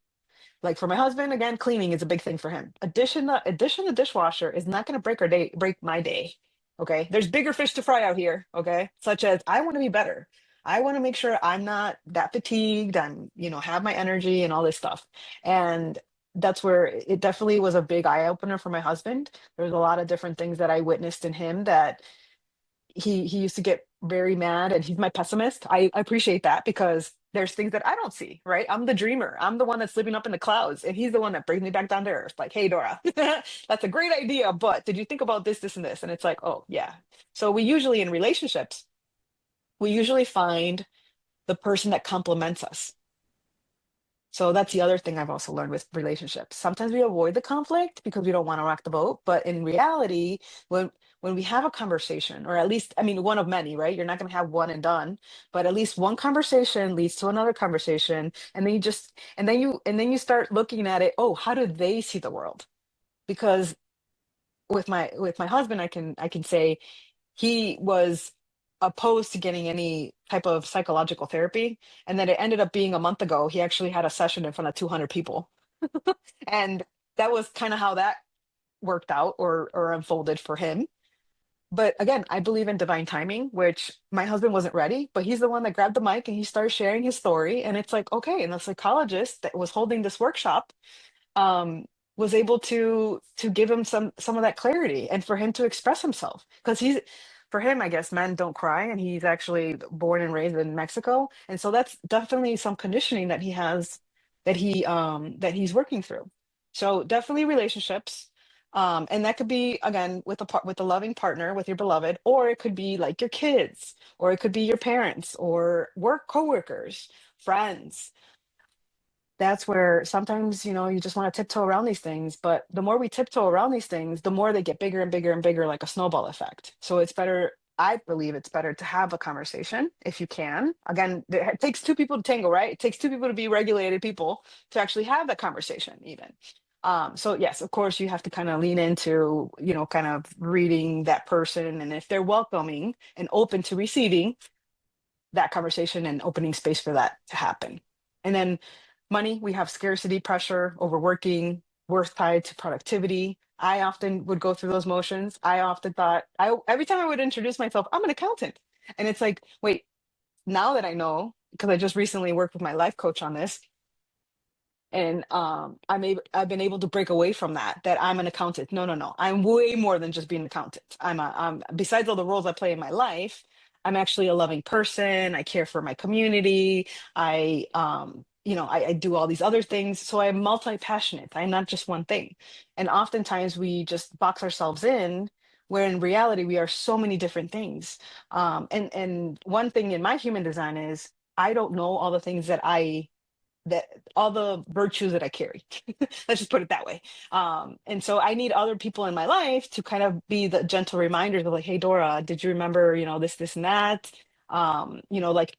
Speaker 1: Like for my husband, again, cleaning is a big thing for him. Addition the dishwasher is not going to break my day. Okay. There's bigger fish to fry out here. Okay. Such as I want to be better. I want to make sure I'm not that fatigued and, have my energy and all this stuff. And that's where it definitely was a big eye opener for my husband. There's a lot of different things that I witnessed in him that he used to get very mad, and he's my pessimist. I appreciate that because there's things that I don't see, right? I'm the dreamer. I'm the one that's living up in the clouds, and he's the one that brings me back down to earth. Like, hey, Dora, that's a great idea, but did you think about this and this? And it's like, oh, yeah. So we usually in relationships, we usually find the person that complements us. So that's the other thing I've also learned with relationships. Sometimes we avoid the conflict because we don't want to rock the boat. But in reality, when we have a conversation, or at least, I mean, one of many, right? You're not going to have one and done, but at least one conversation leads to another conversation, and then you start looking at it. Oh, how do they see the world? Because with my husband, I can say he was opposed to getting any type of psychological therapy. And then it ended up being a month ago, he actually had a session in front of 200 people. And that was kind of how that worked out or unfolded for him. But again, I believe in divine timing, which my husband wasn't ready, but he's the one that grabbed the mic and he started sharing his story. And it's like, okay. And the psychologist that was holding this workshop um, was able to give him some of that clarity and for him to express himself because for him, I guess men don't cry, and he's actually born and raised in Mexico, and so that's definitely some conditioning that he has that he's working through. So definitely relationships. And that could be again with a loving partner, with your beloved, or it could be like your kids, or it could be your parents, or work coworkers, friends, that's where sometimes, you just want to tiptoe around these things. But the more we tiptoe around these things, the more they get bigger and bigger and bigger, like a snowball effect. So it's better, I believe it's better to have a conversation if you can. Again, it takes two people to tango, right? It takes two people to be regulated people to actually have that conversation, even. So yes, of course, you have to kind of lean into, kind of reading that person. And if they're welcoming and open to receiving that conversation and opening space for that to happen. And then money, we have scarcity pressure, overworking, worth tied to productivity. I often would go through those motions. I often thought, every time I would introduce myself, I'm an accountant. And it's like, wait, now that I know, because I just recently worked with my life coach on this, and I've been able to break away from that I'm an accountant. No, no, no, I'm way more than just being an accountant. I'm besides all the roles I play in my life, I'm actually a loving person. I care for my community. I do all these other things, so I'm multi-passionate. I'm not just one thing. And oftentimes we just box ourselves in, where in reality we are so many different things. And one thing in my human design is, I don't know all the things that all the virtues that I carry. Let's just put it that way. And so I need other people in my life to kind of be the gentle reminders of, like, hey, Dora, did you remember, this, and that? Like,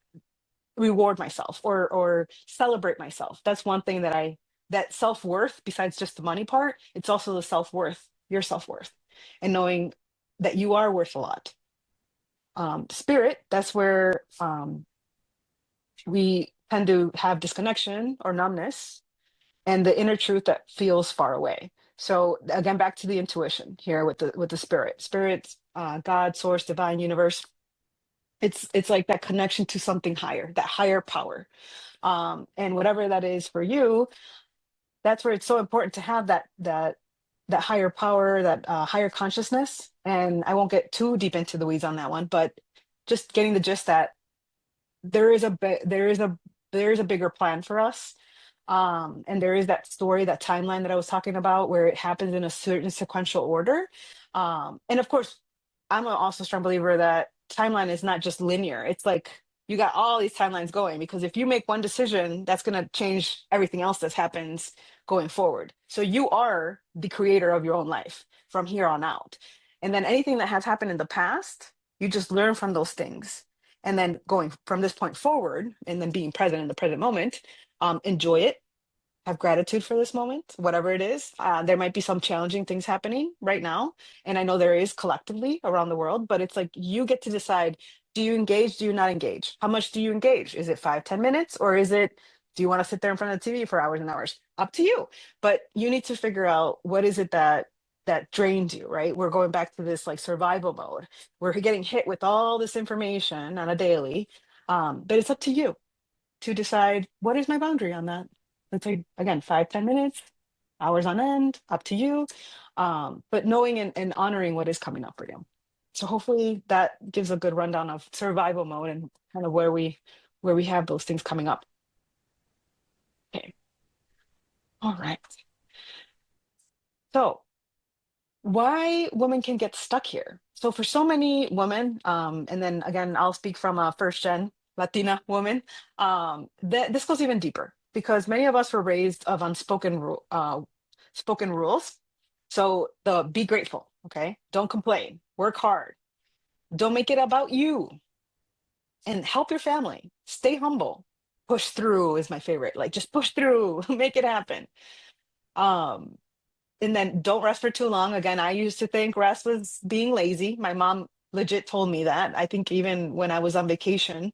Speaker 1: reward myself or celebrate myself. That's one thing that self-worth, besides just the money part, it's also the self-worth, your self-worth, and knowing that you are worth a lot. Spirit, that's where we tend to have disconnection or numbness, and the inner truth that feels far away. So again, back to the intuition here with the spirit, God, source, divine, universe. It's like that connection to something higher, that higher power. And whatever that is for you, that's where it's so important to have that higher power, that higher consciousness. And I won't get too deep into the weeds on that one, but just getting the gist that there is a bigger plan for us. And there is that story, that timeline that I was talking about, where it happens in a certain sequential order. And of course, I'm also a strong believer that timeline is not just linear. It's like you got all these timelines going, because if you make one decision, that's going to change everything else that happens going forward. So you are the creator of your own life from here on out. And then anything that has happened in the past, you just learn from those things. And then going from this point forward, and then being present in the present moment, enjoy it, have gratitude for this moment, whatever it is. There might be some challenging things happening right now. And I know there is collectively around the world, but it's like you get to decide, do you engage? Do you not engage? How much do you engage? Is it 5, 10 minutes? Or do you want to sit there in front of the TV for hours and hours? Up to you. But you need to figure out, what is it that drains you, right? We're going back to this like survival mode. We're getting hit with all this information on a daily. But it's up to you to decide, what is my boundary on that. Let's say, again, 5, 10 minutes, hours on end, up to you. But knowing and honoring what is coming up for you. So hopefully that gives a good rundown of survival mode and kind of where we have those things coming up. Okay. All right. So why women can get stuck here. So for so many women, and then again, I'll speak from a first gen Latina woman, this goes even deeper, because many of us were raised of spoken rules. So the be grateful, okay? Don't complain, work hard, don't make it about you, and help your family, stay humble, push through is my favorite. Like, just push through, make it happen. Um, and then don't rest for too long. Again, I used to think rest was being lazy. My mom legit told me that. I think even when I was on vacation,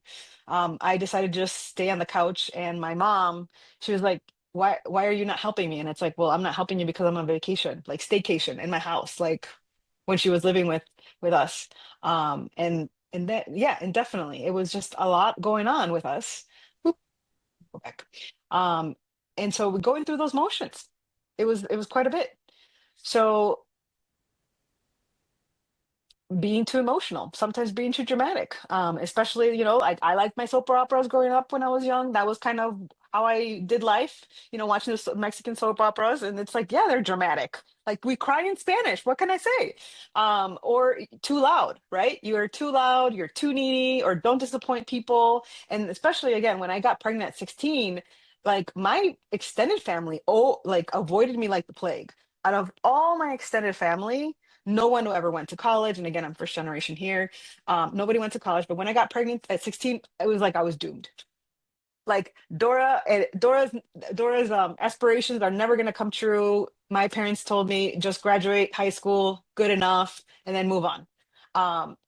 Speaker 1: I decided to just stay on the couch. And my mom, she was like, why are you not helping me? And it's like, well, I'm not helping you because I'm on vacation, like staycation in my house, like when she was living with us. And that, yeah, and definitely it was just a lot going on with us. Oop, go back. Um, and so we're going through those motions. It was quite a bit. So being too emotional, sometimes being too dramatic, especially, I liked my soap operas growing up when I was young. That was kind of how I did life, watching the Mexican soap operas. And it's like, yeah, they're dramatic. Like, we cry in Spanish. What can I say? Or too loud, right? You are too loud, you're too needy, or don't disappoint people. And especially, again, when I got pregnant at 16, Like my extended family, oh, like avoided me like the plague. Out of all my extended family, no one who ever went to college. And again, I'm first generation here. Nobody went to college. But when I got pregnant at 16, it was like I was doomed. Like Dora's aspirations are never going to come true. My parents told me just graduate high school, good enough, and then move on.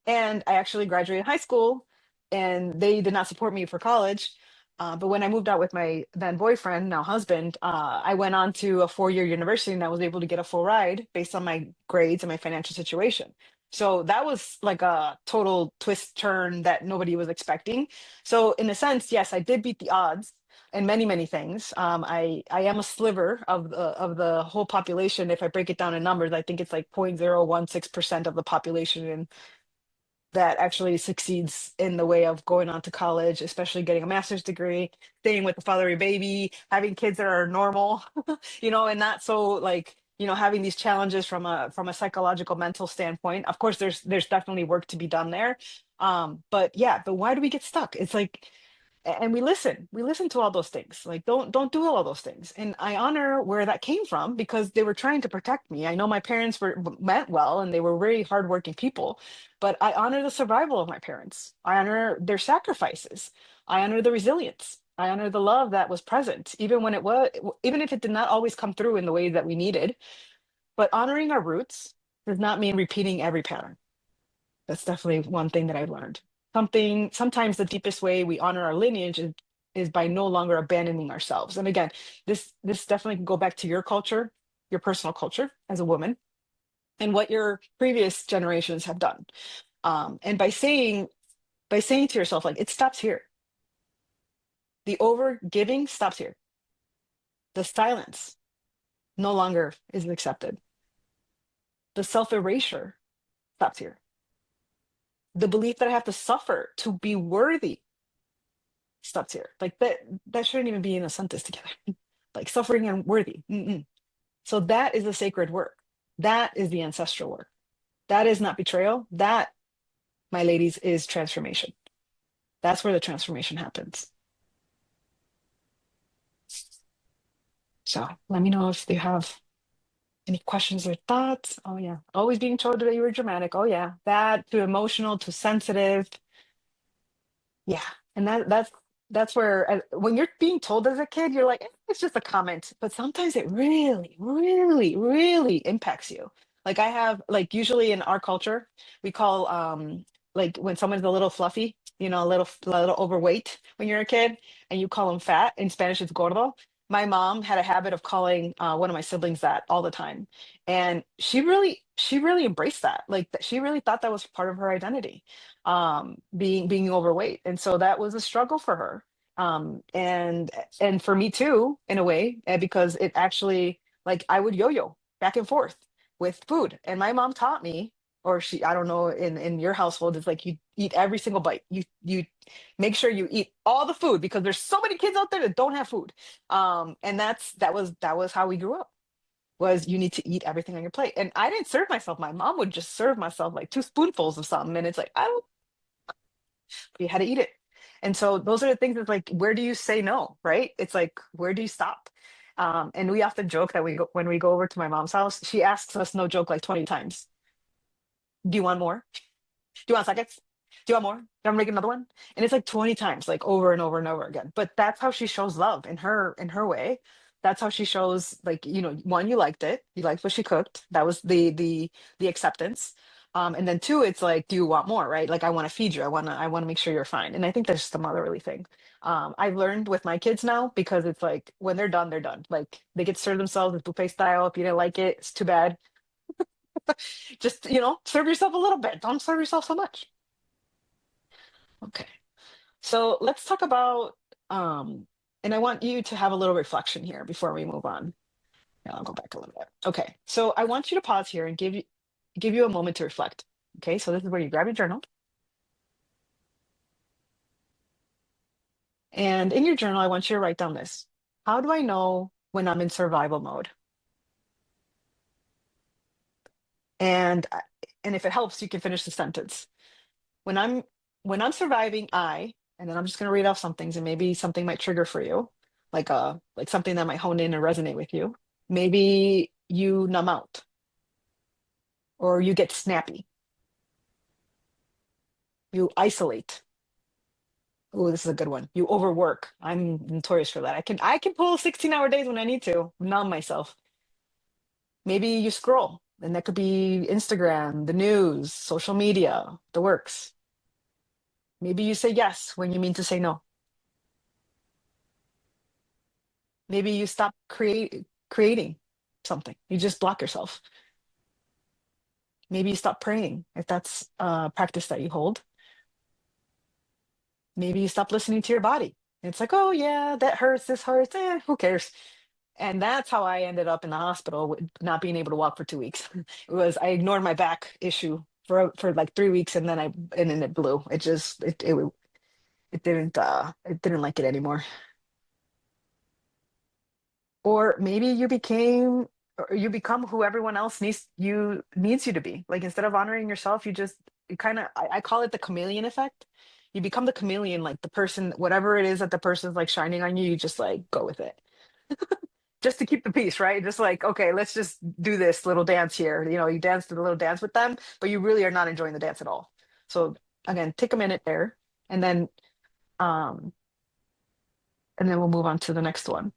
Speaker 1: And I actually graduated high school, and they did not support me for college. But when I moved out with my then boyfriend, now husband, I went on to a 4-year university, and I was able to get a full ride based on my grades and my financial situation. So that was like a total twist turn that nobody was expecting. So in a sense, yes, I did beat the odds in many, many things. I am a sliver of the whole population. If I break it down in numbers, I think it's like 0.016% of the population that actually succeeds in the way of going on to college, especially getting a master's degree, staying with the father of your baby, having kids that are normal, and not so like, having these challenges from a psychological mental standpoint. Of course, there's definitely work to be done there. But yeah, but why do we get stuck? It's like, and we listen to all those things, like don't do all those things, and I honor where that came from because they were trying to protect me. I know my parents were meant well and they were very hardworking people, but I honor the survival of my parents. I honor their sacrifices. I honor the resilience. I honor the love that was present even if it did not always come through in the way that we needed. But honoring our roots does not mean repeating every pattern. That's definitely one thing that I've learned. Sometimes the deepest way we honor our lineage is by no longer abandoning ourselves. And again, this definitely can go back to your culture, your personal culture as a woman, and what your previous generations have done. And by saying to yourself, like, it stops here. The over giving stops here. The silence no longer is accepted. The self erasure stops here. The belief that I have to suffer to be worthy stops here. Like that shouldn't even be in a sentence together. Like suffering and worthy. Mm-mm. So that is the sacred work. That is the ancestral work. That is not betrayal. That, my ladies, is transformation. That's where the transformation happens. So let me know if you have any questions or thoughts. Oh yeah. Always being told that you were dramatic. Oh yeah. That too emotional, too sensitive. Yeah, and that's where when you're being told as a kid, you're like, it's just a comment, but sometimes it really, really, really impacts you. Like I have, like usually in our culture, we call like when someone's a little fluffy, a little overweight when you're a kid, and you call them fat. In Spanish, it's gordo. My mom had a habit of calling one of my siblings that all the time, and she really embraced that. Like that, she really thought that was part of her identity, being overweight, and so that was a struggle for her, and for me too in a way, because it actually, like, I would yo-yo back and forth with food, and my mom taught me, or she, I don't know, in your household, it's like you eat every single bite, you make sure you eat all the food because there's so many kids out there that don't have food, and that was how we grew up, was you need to eat everything on your plate. And I didn't serve myself. My mom would just serve myself like two spoonfuls of something. And it's like, I don't, you had to eat it. And so those are the things, that's like, where do you say no, right? It's like, where do you stop? And we often joke that when we go over to my mom's house, she asks us, no joke, like 20 times, do you want more? Do you want seconds? Do you want more? Do you want to make another one? And it's like 20 times, like over and over and over again. But that's how she shows love in her way. That's how she shows, like, one, you liked it. You liked what she cooked. That was the acceptance. And then two, it's like, do you want more? Right? Like, I want to feed you. I want to make sure you're fine. And I think that's just a motherly thing. I've learned with my kids now, because it's like when they're done, they're done. Like they get to serve themselves with buffet style. If you didn't like it, it's too bad. Just, serve yourself a little bit. Don't serve yourself so much. Okay. So let's talk about, and I want you to have a little reflection here before we move on. Yeah, I'll go back a little bit. Okay. So I want you to pause here and give you a moment to reflect. Okay. So this is where you grab your journal, and in your journal, I want you to write down this. How do I know when I'm in survival mode? And and if it helps, you can finish the sentence. When I'm when I'm surviving, and then I'm just going to read off some things, and maybe something might trigger for you. like something that might hone in and resonate with you. Maybe you numb out or you get snappy. You isolate. Oh, this is a good one. You overwork. I'm notorious for that. I can pull 16-hour days when I need to, numb myself. Maybe you scroll, and that could be Instagram, the news, social media, the works. Maybe you say yes when you mean to say no. Maybe you stop creating something. You just block yourself. Maybe you stop praying if that's a practice that you hold. Maybe you stop listening to your body. It's like, oh yeah, that hurts, this hurts, who cares? And that's how I ended up in the hospital with not being able to walk for 2 weeks. It was I ignored my back issue for like 3 weeks, and then it blew. It didn't like it anymore. Or maybe you become who everyone else needs you to be. Like instead of honoring yourself, you kind of I call it the chameleon effect. You become the chameleon, like the person, whatever it is that the person's like shining on you, you just like go with it. Just to keep the peace, right? Just like, okay, let's just do this little dance here. You dance to the little dance with them, but you really are not enjoying the dance at all. So again, take a minute there, and then um we'll move on to the next one.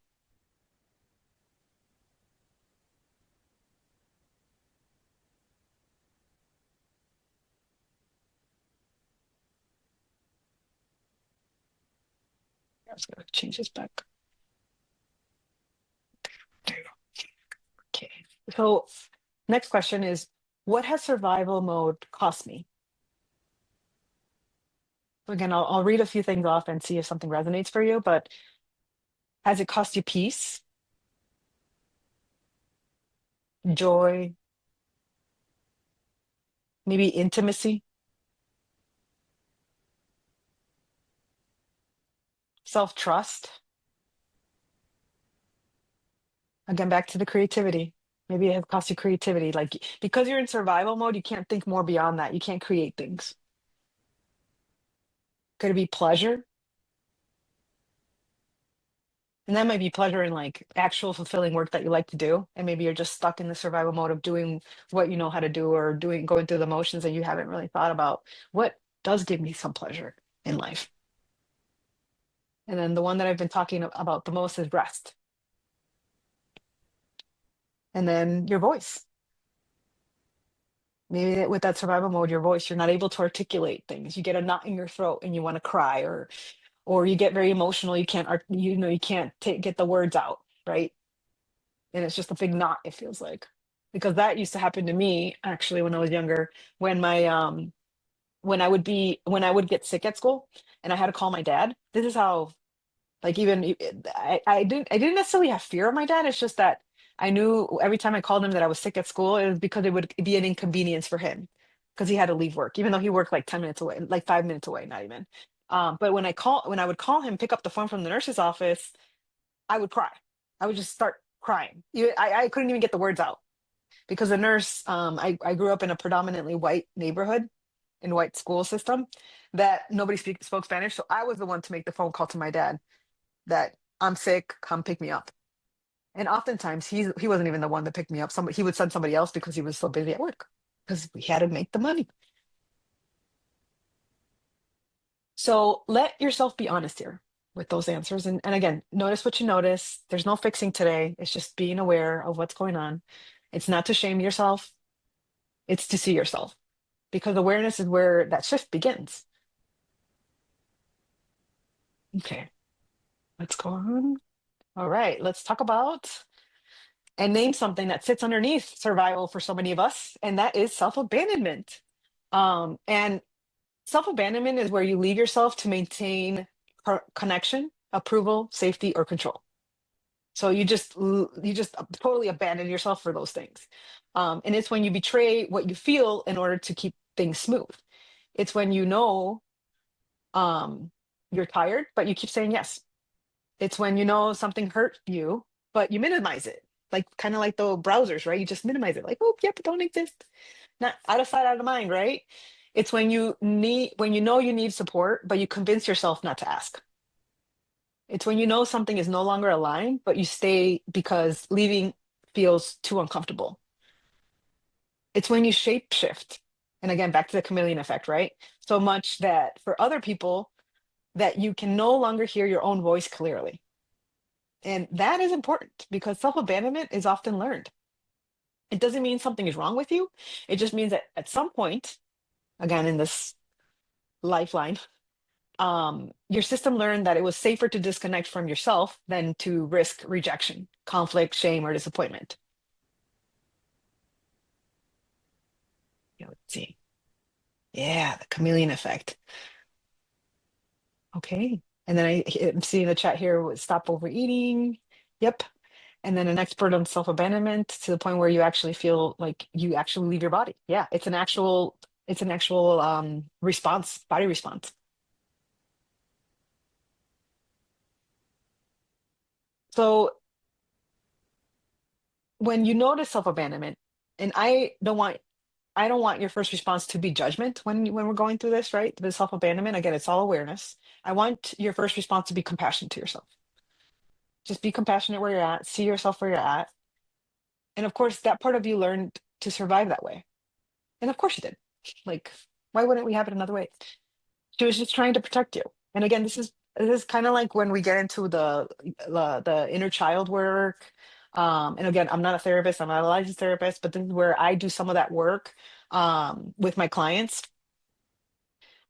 Speaker 1: I'm just gonna change this back. Okay. So next question is, what has survival mode cost me? So again, I'll read a few things off and see if something resonates for you, but has it cost you peace, joy, maybe intimacy, self-trust? Again, back to the creativity. Maybe it has cost you creativity. Like because you're in survival mode, you can't think more beyond that. You can't create things. Could it be pleasure? And that might be pleasure in like actual fulfilling work that you like to do. And maybe you're just stuck in the survival mode of doing what you know how to do or going through the motions, and you haven't really thought about what does give me some pleasure in life. And then the one that I've been talking about the most is rest. And then your voice. Maybe with that survival mode, your voice, you're not able to articulate things. You get a knot in your throat and you want to cry, or you get very emotional. You can't, you can't get the words out, right? And it's just a big knot, it feels like. Because that used to happen to me actually when I was younger, when my when I would get sick at school and I had to call my dad. This is how, like, even I didn't necessarily have fear of my dad. It's just that I knew every time I called him that I was sick at school, it was because it would be an inconvenience for him because he had to leave work, even though he worked like 10 minutes away, like 5 minutes away, not even. But when I would call him, pick up the phone from the nurse's office, I would cry. I would just start crying. I couldn't even get the words out because the nurse, I grew up in a predominantly white neighborhood in white school system that nobody spoke Spanish. So I was the one to make the phone call to my dad that I'm sick, come pick me up. And oftentimes he wasn't even the one that picked me up. He would send somebody else because he was so busy at work because we had to make the money. So let yourself be honest here with those answers. And again, notice what you notice. There's no fixing today. It's just being aware of what's going on. It's not to shame yourself, it's to see yourself because awareness is where that shift begins. Okay, let's go on. All right, let's talk about and name something that sits underneath survival for so many of us, and that is self-abandonment. And self-abandonment is where you leave yourself to maintain connection, approval, safety, or control. So you just totally abandon yourself for those things. And it's when you betray what you feel in order to keep things smooth. It's when um, you're tired, but you keep saying yes. It's when you know something hurt you, but you minimize it. Like kind of like the browsers, right? You just minimize it. Like, oh, yep, don't exist. Not out of sight, out of mind, right? It's when you know you need support, but you convince yourself not to ask. It's when you know something is no longer aligned, but you stay because leaving feels too uncomfortable. It's when you shape shift. And again, back to the chameleon effect, right? So much that for other people, that you can no longer hear your own voice clearly. And that is important because self-abandonment is often learned. It doesn't mean something is wrong with you. It just means that at some point, again, in this lifeline, your system learned that it was safer to disconnect from yourself than to risk rejection, conflict, shame, or disappointment. Let's see. Yeah, the chameleon effect. Okay. And then I'm seeing the chat here with stop overeating. Yep. And then an expert on self-abandonment to the point where you actually feel like you actually leave your body. Yeah, it's an actual response, body response. So when you notice self-abandonment, and I don't want your first response to be judgment when we're going through this, right? The self-abandonment, again, it's all awareness. I want your first response to be compassion to yourself. Just be compassionate where you're at, see yourself where you're at. And of course, that part of you learned to survive that way. And of course you did. Like, why wouldn't we have it another way? She was just trying to protect you. And again, this is kind of like when we get into the inner child work. And again, I'm not a therapist, I'm not a licensed therapist, but this is where I do some of that work with my clients.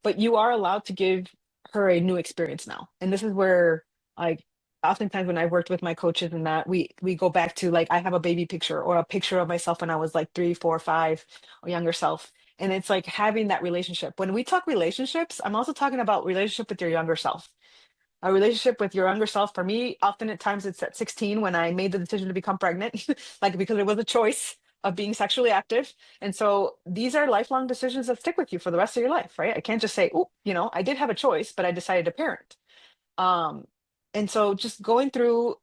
Speaker 1: But you are allowed to give her a new experience now. And this is where, like, oftentimes when I've worked with my coaches and that we go back to, like, I have a baby picture or a picture of myself when I was like 3, 4, 5, or younger self. And it's like having that relationship. When we talk relationships, I'm also talking about relationship with your younger self. A relationship with your younger self, for me, often at times it's at 16 when I made the decision to become pregnant, like because it was a choice of being sexually active. And so these are lifelong decisions that stick with you for the rest of your life, right? I can't just say, oh, I did have a choice, but I decided to parent. Um, and so just going through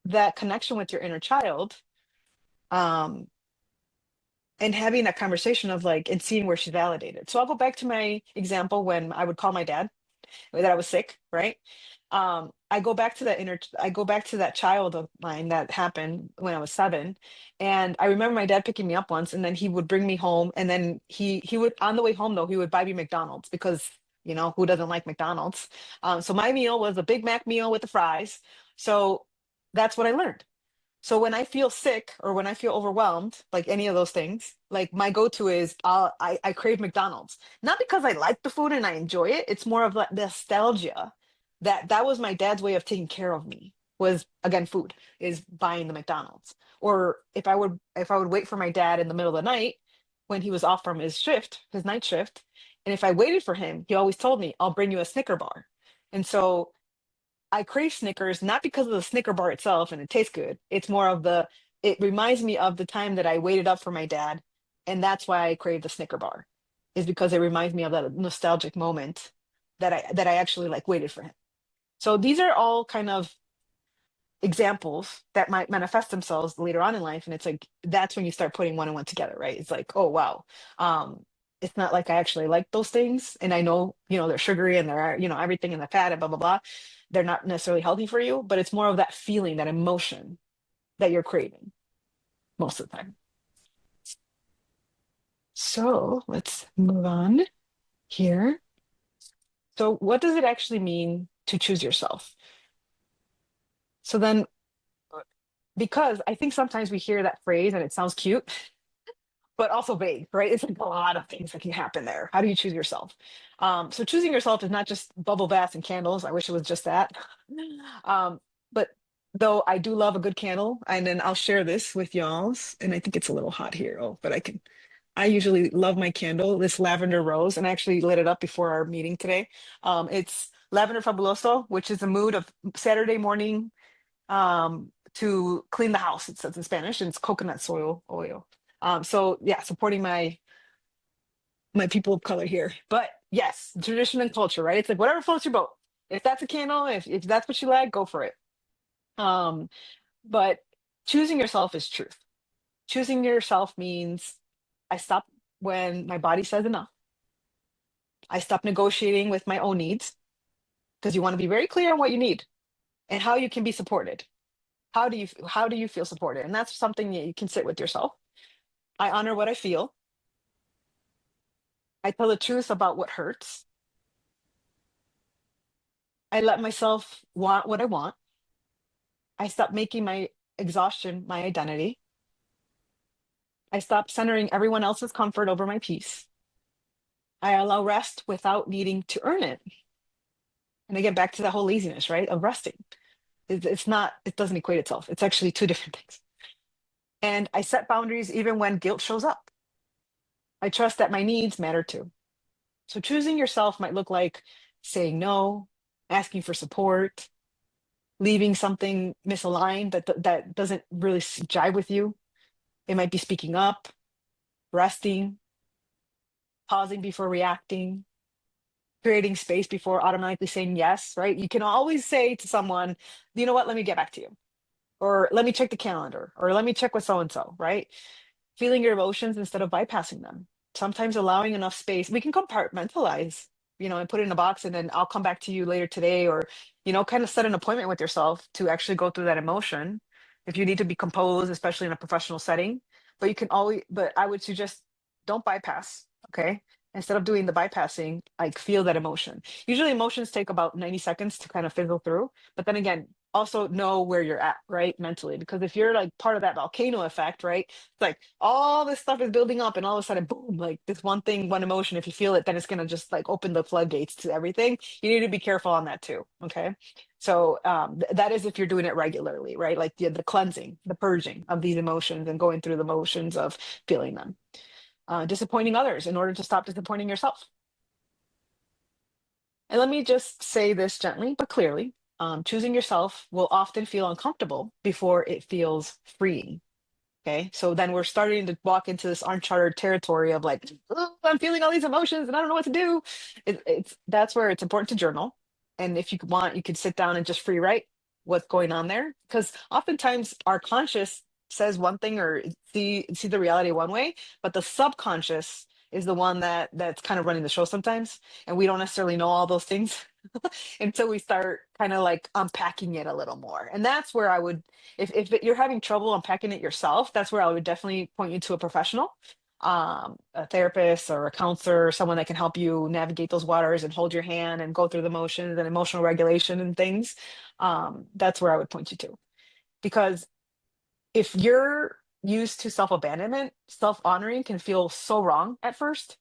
Speaker 1: that connection with your inner child, um, and having that conversation of like, and seeing where she's validated. So I'll go back to my example when I would call my dad that I was sick, right? I go back to that child of mine that happened when I was 7. And I remember my dad picking me up once and then he would bring me home. And then he would, on the way home though, he would buy me McDonald's because, who doesn't like McDonald's? So my meal was a Big Mac meal with the fries. So that's what I learned. So when I feel sick or when I feel overwhelmed, like any of those things, like my go-to is I crave McDonald's. Not because I like the food and I enjoy it. It's more of like nostalgia that was my dad's way of taking care of me was again food is buying the McDonald's. Or if I would wait for my dad in the middle of the night when he was off from his shift, his night shift, and if I waited for him, he always told me, I'll bring you a Snicker bar. And so I crave Snickers not because of the Snicker bar itself and it tastes good. It's more of it reminds me of the time that I waited up for my dad. And that's why I crave the Snicker bar, is because it reminds me of that nostalgic moment that I actually like waited for him. So these are all kind of examples that might manifest themselves later on in life. And it's like that's when you start putting one and one together, right? It's like, oh wow. It's not like I actually like those things. And I know, they're sugary and they're, everything in the fat and blah, blah, blah. They're not necessarily healthy for you, but it's more of that feeling, that emotion that you're craving most of the time. So let's move on here. So what does it actually mean to choose yourself? So then, because I think sometimes we hear that phrase and it sounds cute, but also vague, right? It's like a lot of things that can happen there. How do you choose yourself? So choosing yourself is not just bubble baths and candles. I wish it was just that. Um, but though I do love a good candle, and then I'll share this with y'all. And I think it's a little hot here. Oh, but I usually love my candle, this lavender rose, and I actually lit it up before our meeting today. It's lavender fabuloso, which is a mood of Saturday morning to clean the house. It says in Spanish, and it's coconut soil oil. So yeah, supporting my people of color here. But yes, tradition and culture, right? It's like whatever floats your boat. If that's a candle, if that's what you like, go for it. Um, but choosing yourself is truth. Choosing yourself means I stop when my body says enough. I stop negotiating with my own needs because you want to be very clear on what you need. and how you can be supported. How do you feel supported? And that's something that you can sit with yourself. I honor what I feel. I tell the truth about what hurts. I let myself want what I want. I stop making my exhaustion my identity. I stop centering everyone else's comfort over my peace. I allow rest without needing to earn it. And again, back to that whole laziness, right? Of resting. It's not, it doesn't equate itself. It's actually two different things. And I set boundaries even when guilt shows up. I trust that my needs matter too. So choosing yourself might look like saying no, asking for support, leaving something misaligned that doesn't really jive with you. It might be speaking up, resting, pausing before reacting, creating space before automatically saying yes, right? You can always say to someone, you know what, let me get back to you. Or let me check the calendar, or let me check with so and so, right? Feeling your emotions instead of bypassing them. Sometimes allowing enough space, we can compartmentalize, and put it in a box, and then I'll come back to you later today, or, kind of set an appointment with yourself to actually go through that emotion if you need to be composed, especially in a professional setting. But I would suggest don't bypass, okay? Instead of doing the bypassing, like feel that emotion. Usually emotions take about 90 seconds to kind of fizzle through. But then again, also know where you're at, right? Mentally. Because if you're like part of that volcano effect, right? It's like all this stuff is building up and all of a sudden, boom, like this one thing, one emotion, if you feel it, then it's gonna just like open the floodgates to everything. You need to be careful on that too. Okay. So that is if you're doing it regularly, right? Like the cleansing, the purging of these emotions and going through the motions of feeling them. Disappointing others in order to stop disappointing yourself. And let me just say this gently but clearly. Choosing yourself will often feel uncomfortable before it feels freeing. Okay. So then we're starting to walk into this uncharted territory of like, "Oh, I'm feeling all these emotions and I don't know what to do." That's where it's important to journal. And if you want, you could sit down and just free write what's going on there. Because oftentimes our conscious says one thing or see the reality one way, but the subconscious is the one that's kind of running the show sometimes. And we don't necessarily know all those things until we start kind of like unpacking it a little more. And that's where I would, if you're having trouble unpacking it yourself, that's where I would definitely point you to a professional, a therapist or a counselor, or someone that can help you navigate those waters and hold your hand and go through the motions and emotional regulation and things. That's where I would point you to. Because if you're used to self-abandonment, self-honoring can feel so wrong at first,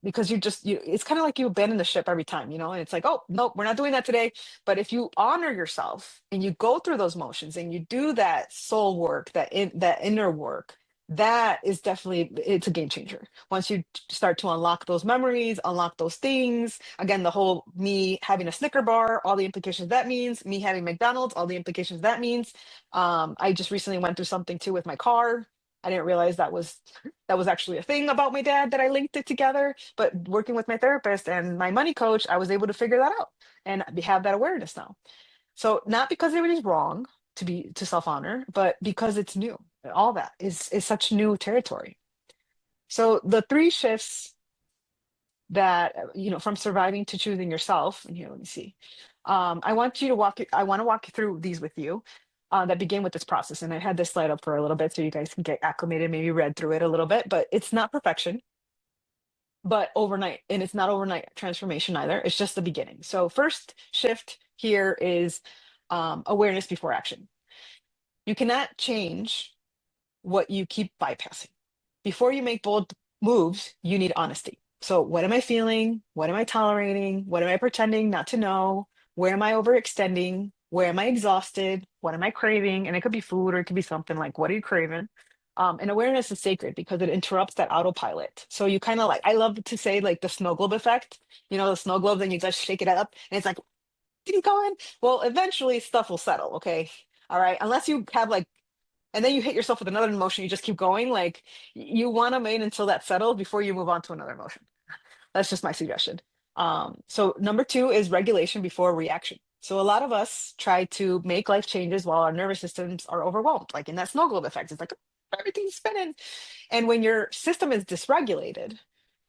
Speaker 1: because it's kind of like you abandon the ship every time, and it's like, oh nope, we're not doing that today. But if you honor yourself and you go through those motions and you do that soul work, that inner work, that is definitely, it's a game changer. Once you start to unlock those memories, unlock those things, again, the whole me having a Snicker bar, all the implications that means, me having McDonald's, all the implications that means. I just recently went through something too with my car. I didn't realize that was actually a thing about my dad, that I linked it together. But working with my therapist and my money coach, I was able to figure that out and have that awareness now. So not because it is wrong to self-honor, but because it's new. All that is such new territory. So the three shifts that, from surviving to choosing yourself, and here, let me see. I want to walk you through these with you, that begin with this process. And I had this slide up for a little bit so you guys can get acclimated, maybe read through it a little bit, but it's not perfection, but overnight, and it's not overnight transformation either. It's just the beginning. So first shift here is awareness before action. You cannot change what you keep bypassing. Before you make bold moves, you need honesty. So what am I feeling? What am I tolerating? What am I pretending not to know? Where am I overextending? Where am I exhausted? What am I craving? And it could be food, or it could be something like, what are you craving? And awareness is sacred because it interrupts that autopilot. So you kind of like, I love to say like the snow globe effect, the snow globe, then you just shake it up and it's like, keep going. Well, eventually stuff will settle. Okay. All right. Unless you have like, and then you hit yourself with another emotion, you just keep going. Like, you want to wait until that settles before you move on to another emotion. That's just my suggestion. So number two is regulation before reaction. So a lot of us try to make life changes while our nervous systems are overwhelmed, like in that snow globe effect. It's like everything's spinning. And when your system is dysregulated,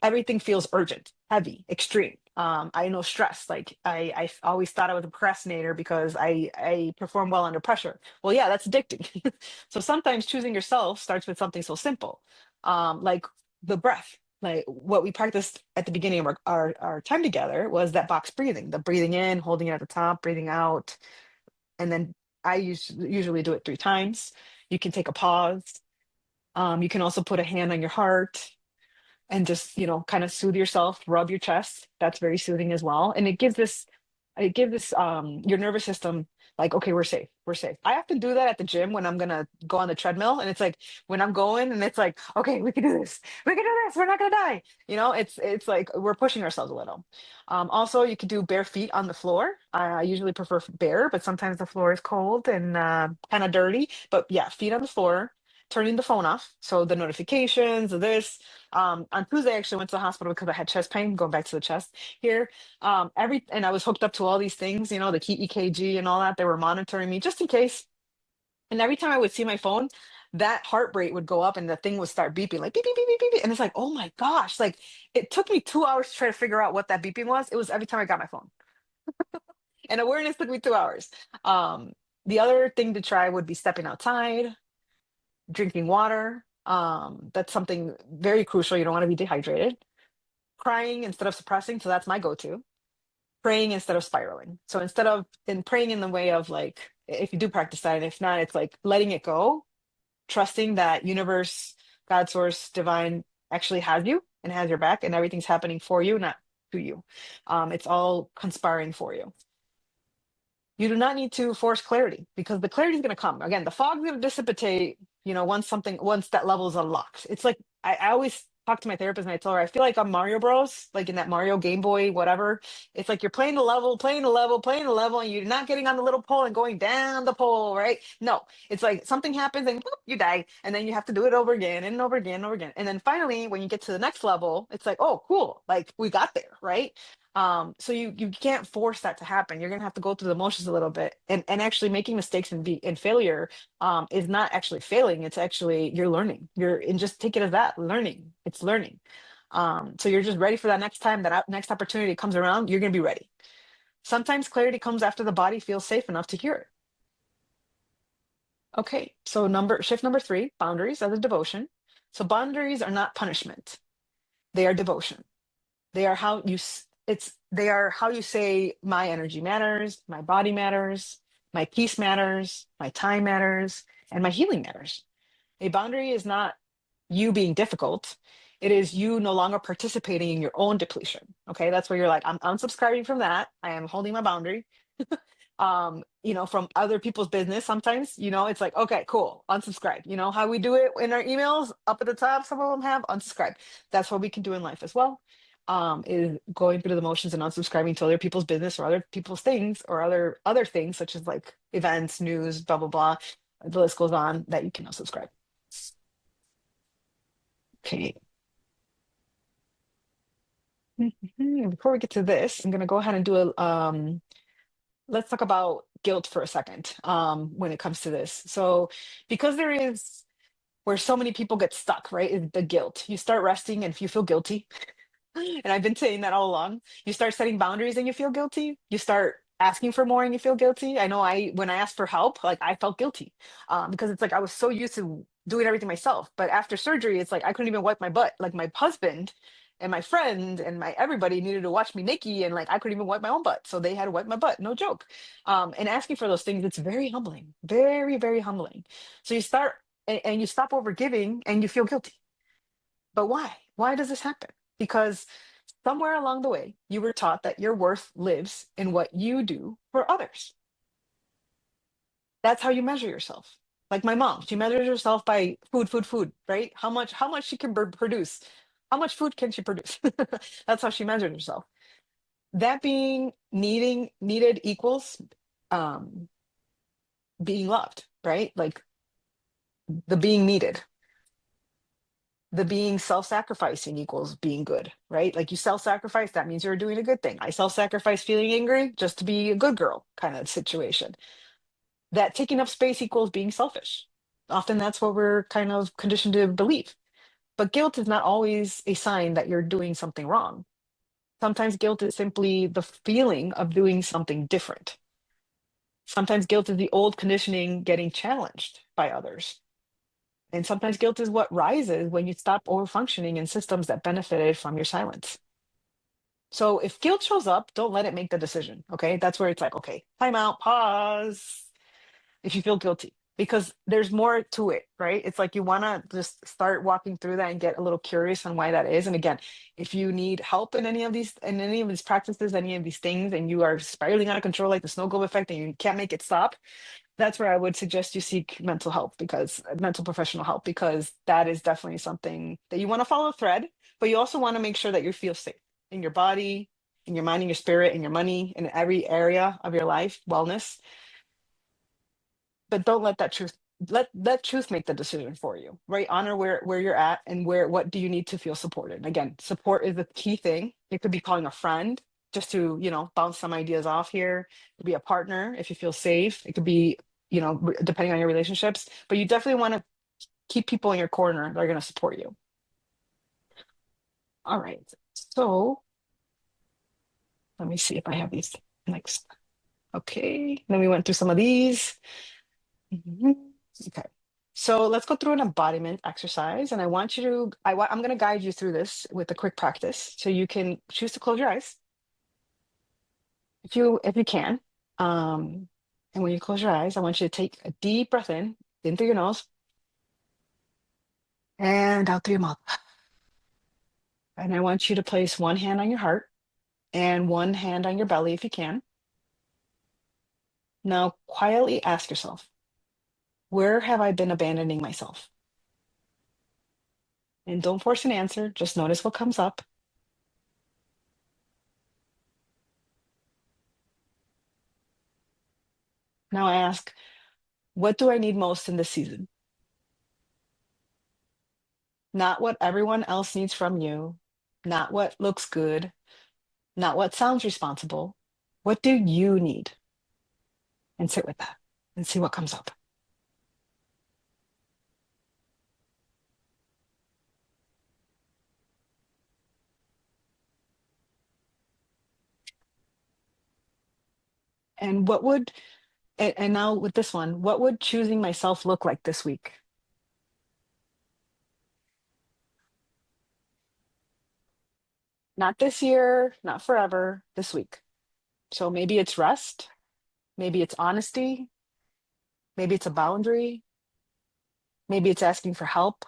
Speaker 1: everything feels urgent, heavy, extreme. I know stress. Like always thought I was a procrastinator because I perform well under pressure. Well, yeah, that's addicting. So sometimes choosing yourself starts with something so simple, like the breath. Like what we practiced at the beginning of our time together was that box breathing, the breathing in, holding it at the top, breathing out, and then usually do it 3 times. You can take a pause. You can also put a hand on your heart and just, kind of soothe yourself, rub your chest. That's very soothing as well. And it gives this your nervous system like, okay, we're safe. We're safe. I often do that at the gym when I'm gonna go on the treadmill. And it's like when I'm going and it's like, okay, we can do this. We can do this. We're not gonna die. It's like we're pushing ourselves a little. Also you could do bare feet on the floor. I usually prefer bare, but sometimes the floor is cold and kind of dirty. But yeah, feet on the floor, turning the phone off. So the notifications of this. On Tuesday, I actually went to the hospital because I had chest pain, going back to the chest here. And I was hooked up to all these things, the key EKG and all that. They were monitoring me just in case. And every time I would see my phone, that heart rate would go up and the thing would start beeping like beep, beep, beep, beep, beep. And it's like, oh my gosh, like it took me 2 hours to try to figure out what that beeping was. It was every time I got my phone. And awareness took me 2 hours. Um, the other thing to try would be stepping outside, drinking water. That's something very crucial. You don't want to be dehydrated. Crying instead of suppressing. So that's my go-to. Praying instead of spiraling. So instead of in praying in the way of like, if you do practice that, and if not, it's like letting it go, trusting that universe, God, source, divine actually has you and has your back, and everything's happening for you, not to you. It's all conspiring for you. You do not need to force clarity because the clarity is going to come. Again, the fog's going to dissipate, once that level is unlocked. It's like I always talk to my therapist and I tell her I feel like I'm Mario Bros, like in that Mario Game Boy, whatever. It's like you're playing the level, playing the level, playing the level, and you're not getting on the little pole and going down the pole, right? No, it's like something happens and boop, you die, and then you have to do it over again and over again and over again. And then finally, when you get to the next level, it's like, oh, cool, like we got there, right? So you can't force that to happen. You're gonna have to go through the motions a little bit, and actually making mistakes and failure is not actually failing. It's actually you're learning. And just take it as that learning. It's learning. So you're just ready for that next time next opportunity comes around. You're gonna be ready. Sometimes clarity comes after the body feels safe enough to hear it. Okay, so shift number 3, boundaries as a devotion. So boundaries are not punishment; they are devotion. They are how they are how you say my energy matters, my body matters, my peace matters, my time matters, and my healing matters. A boundary is not you being difficult. It is you no longer participating in your own depletion. Okay, that's where you're like, I'm unsubscribing from that. I am holding my boundary. From other people's business. Sometimes, it's like, okay, cool, unsubscribe. You know how we do it in our emails up at the top, some of them have unsubscribe. That's what we can do in life as well. Is going through the motions and unsubscribing to other people's business or other people's things or other things such as like events, news, blah blah blah. The list goes on that you can unsubscribe. Okay. Before we get to this, I'm gonna go ahead and do a let's talk about guilt for a second when it comes to this. So because there is where so many people get stuck, right? Is the guilt. You start resting and if you feel guilty, and I've been saying that all along. You start setting boundaries and you feel guilty. You start asking for more and you feel guilty. I know when I asked for help, like I felt guilty because it's like I was so used to doing everything myself. But after surgery, it's like I couldn't even wipe my butt. Like my husband and my friend and my everybody needed to watch me naked and like I couldn't even wipe my own butt. So they had to wipe my butt. No joke. And asking for those things, it's very humbling, very, very humbling. So you start and you stop over giving and you feel guilty. But why? Why does this happen? Because somewhere along the way, you were taught that your worth lives in what you do for others. That's how you measure yourself. Like my mom, she measures herself by food, food, food, right? How much she can produce. How much food can she produce? That's how she measures herself. That being needed equals um being loved, right? Like the being needed. The being self-sacrificing equals being good, right? Like you self-sacrifice, that means you're doing a good thing. I self-sacrifice feeling angry just to be a good girl kind of situation. That taking up space equals being selfish. Often that's what we're kind of conditioned to believe. But guilt is not always a sign that you're doing something wrong. Sometimes guilt is simply the feeling of doing something different. Sometimes guilt is the old conditioning getting challenged by others. And sometimes guilt is what rises when you stop overfunctioning in systems that benefited from your silence. So if guilt shows up, don't let it make the decision. Okay. That's where it's like, okay, time out, pause if you feel guilty, because there's more to it, right? It's like you want to just start walking through that and get a little curious on why that is. And again, if you need help in any of these practices, any of these things, and you are spiraling out of control like the snow globe effect and you can't make it stop, that's where I would suggest you seek mental help, because mental professional help, because that is definitely something that you want to follow a thread, but you also want to make sure that you feel safe in your body, in your mind, in your spirit, in your money, in every area of your life, wellness. But don't let that truth let truth make the decision for you, right? Honor where you're at and what do you need to feel supported. And again, support is the key thing. It could be calling a friend just to, bounce some ideas off here. It could be a partner if you feel safe. It could be, depending on your relationships, but you definitely want to keep people in your corner that are going to support you. All right, so let me see if I have these next. Okay, then we went through some of these. Mhm. Okay. So let's go through an embodiment exercise. And I want you to, I'm going to guide you through this with a quick practice. So you can choose to close your eyes if you can. And when you close your eyes, I want you to take a deep breath in through your nose and out through your mouth. And I want you to place one hand on your heart and one hand on your belly if you can. Now quietly ask yourself, where have I been abandoning myself? And don't force an answer, just notice what comes up. Now I ask, what do I need most in this season? Not what everyone else needs from you, not what looks good, not what sounds responsible. What do you need? And sit with that and see what comes up. And and now with this one, what would choosing myself look like this week? Not this year, not forever, this week. So maybe it's rest, maybe it's honesty, maybe it's a boundary, maybe it's asking for help,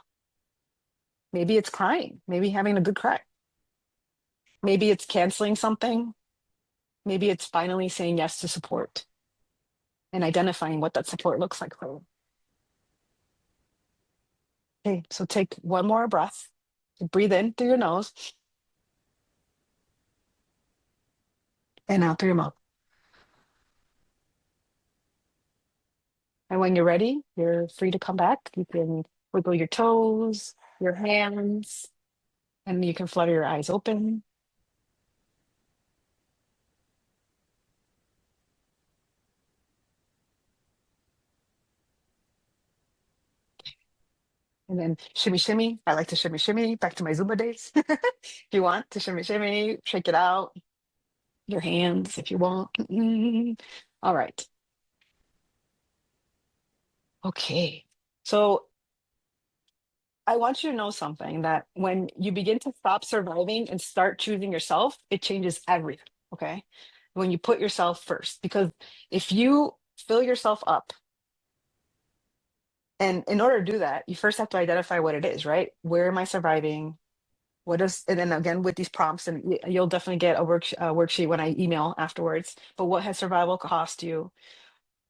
Speaker 1: maybe it's crying, maybe having a good cry, maybe it's canceling something, maybe it's finally saying yes to support and identifying what that support looks like for you. Okay, so take one more breath. Breathe in through your nose and out through your mouth. And when you're ready, you're free to come back. You can wiggle your toes, your hands, and you can flutter your eyes open. And then shimmy, shimmy. I like to shimmy, shimmy. Back to my Zumba days. If you want to shimmy, shimmy, shake it out. Your hands if you want. All right. Okay. So I want you to know something, that when you begin to stop surviving and start choosing yourself, it changes everything. Okay. When you put yourself first, because if you fill yourself up, and in order to do that, you first have to identify what it is, right? Where am I surviving? And then again, with these prompts, and you'll definitely get a worksheet when I email afterwards. But what has survival cost you?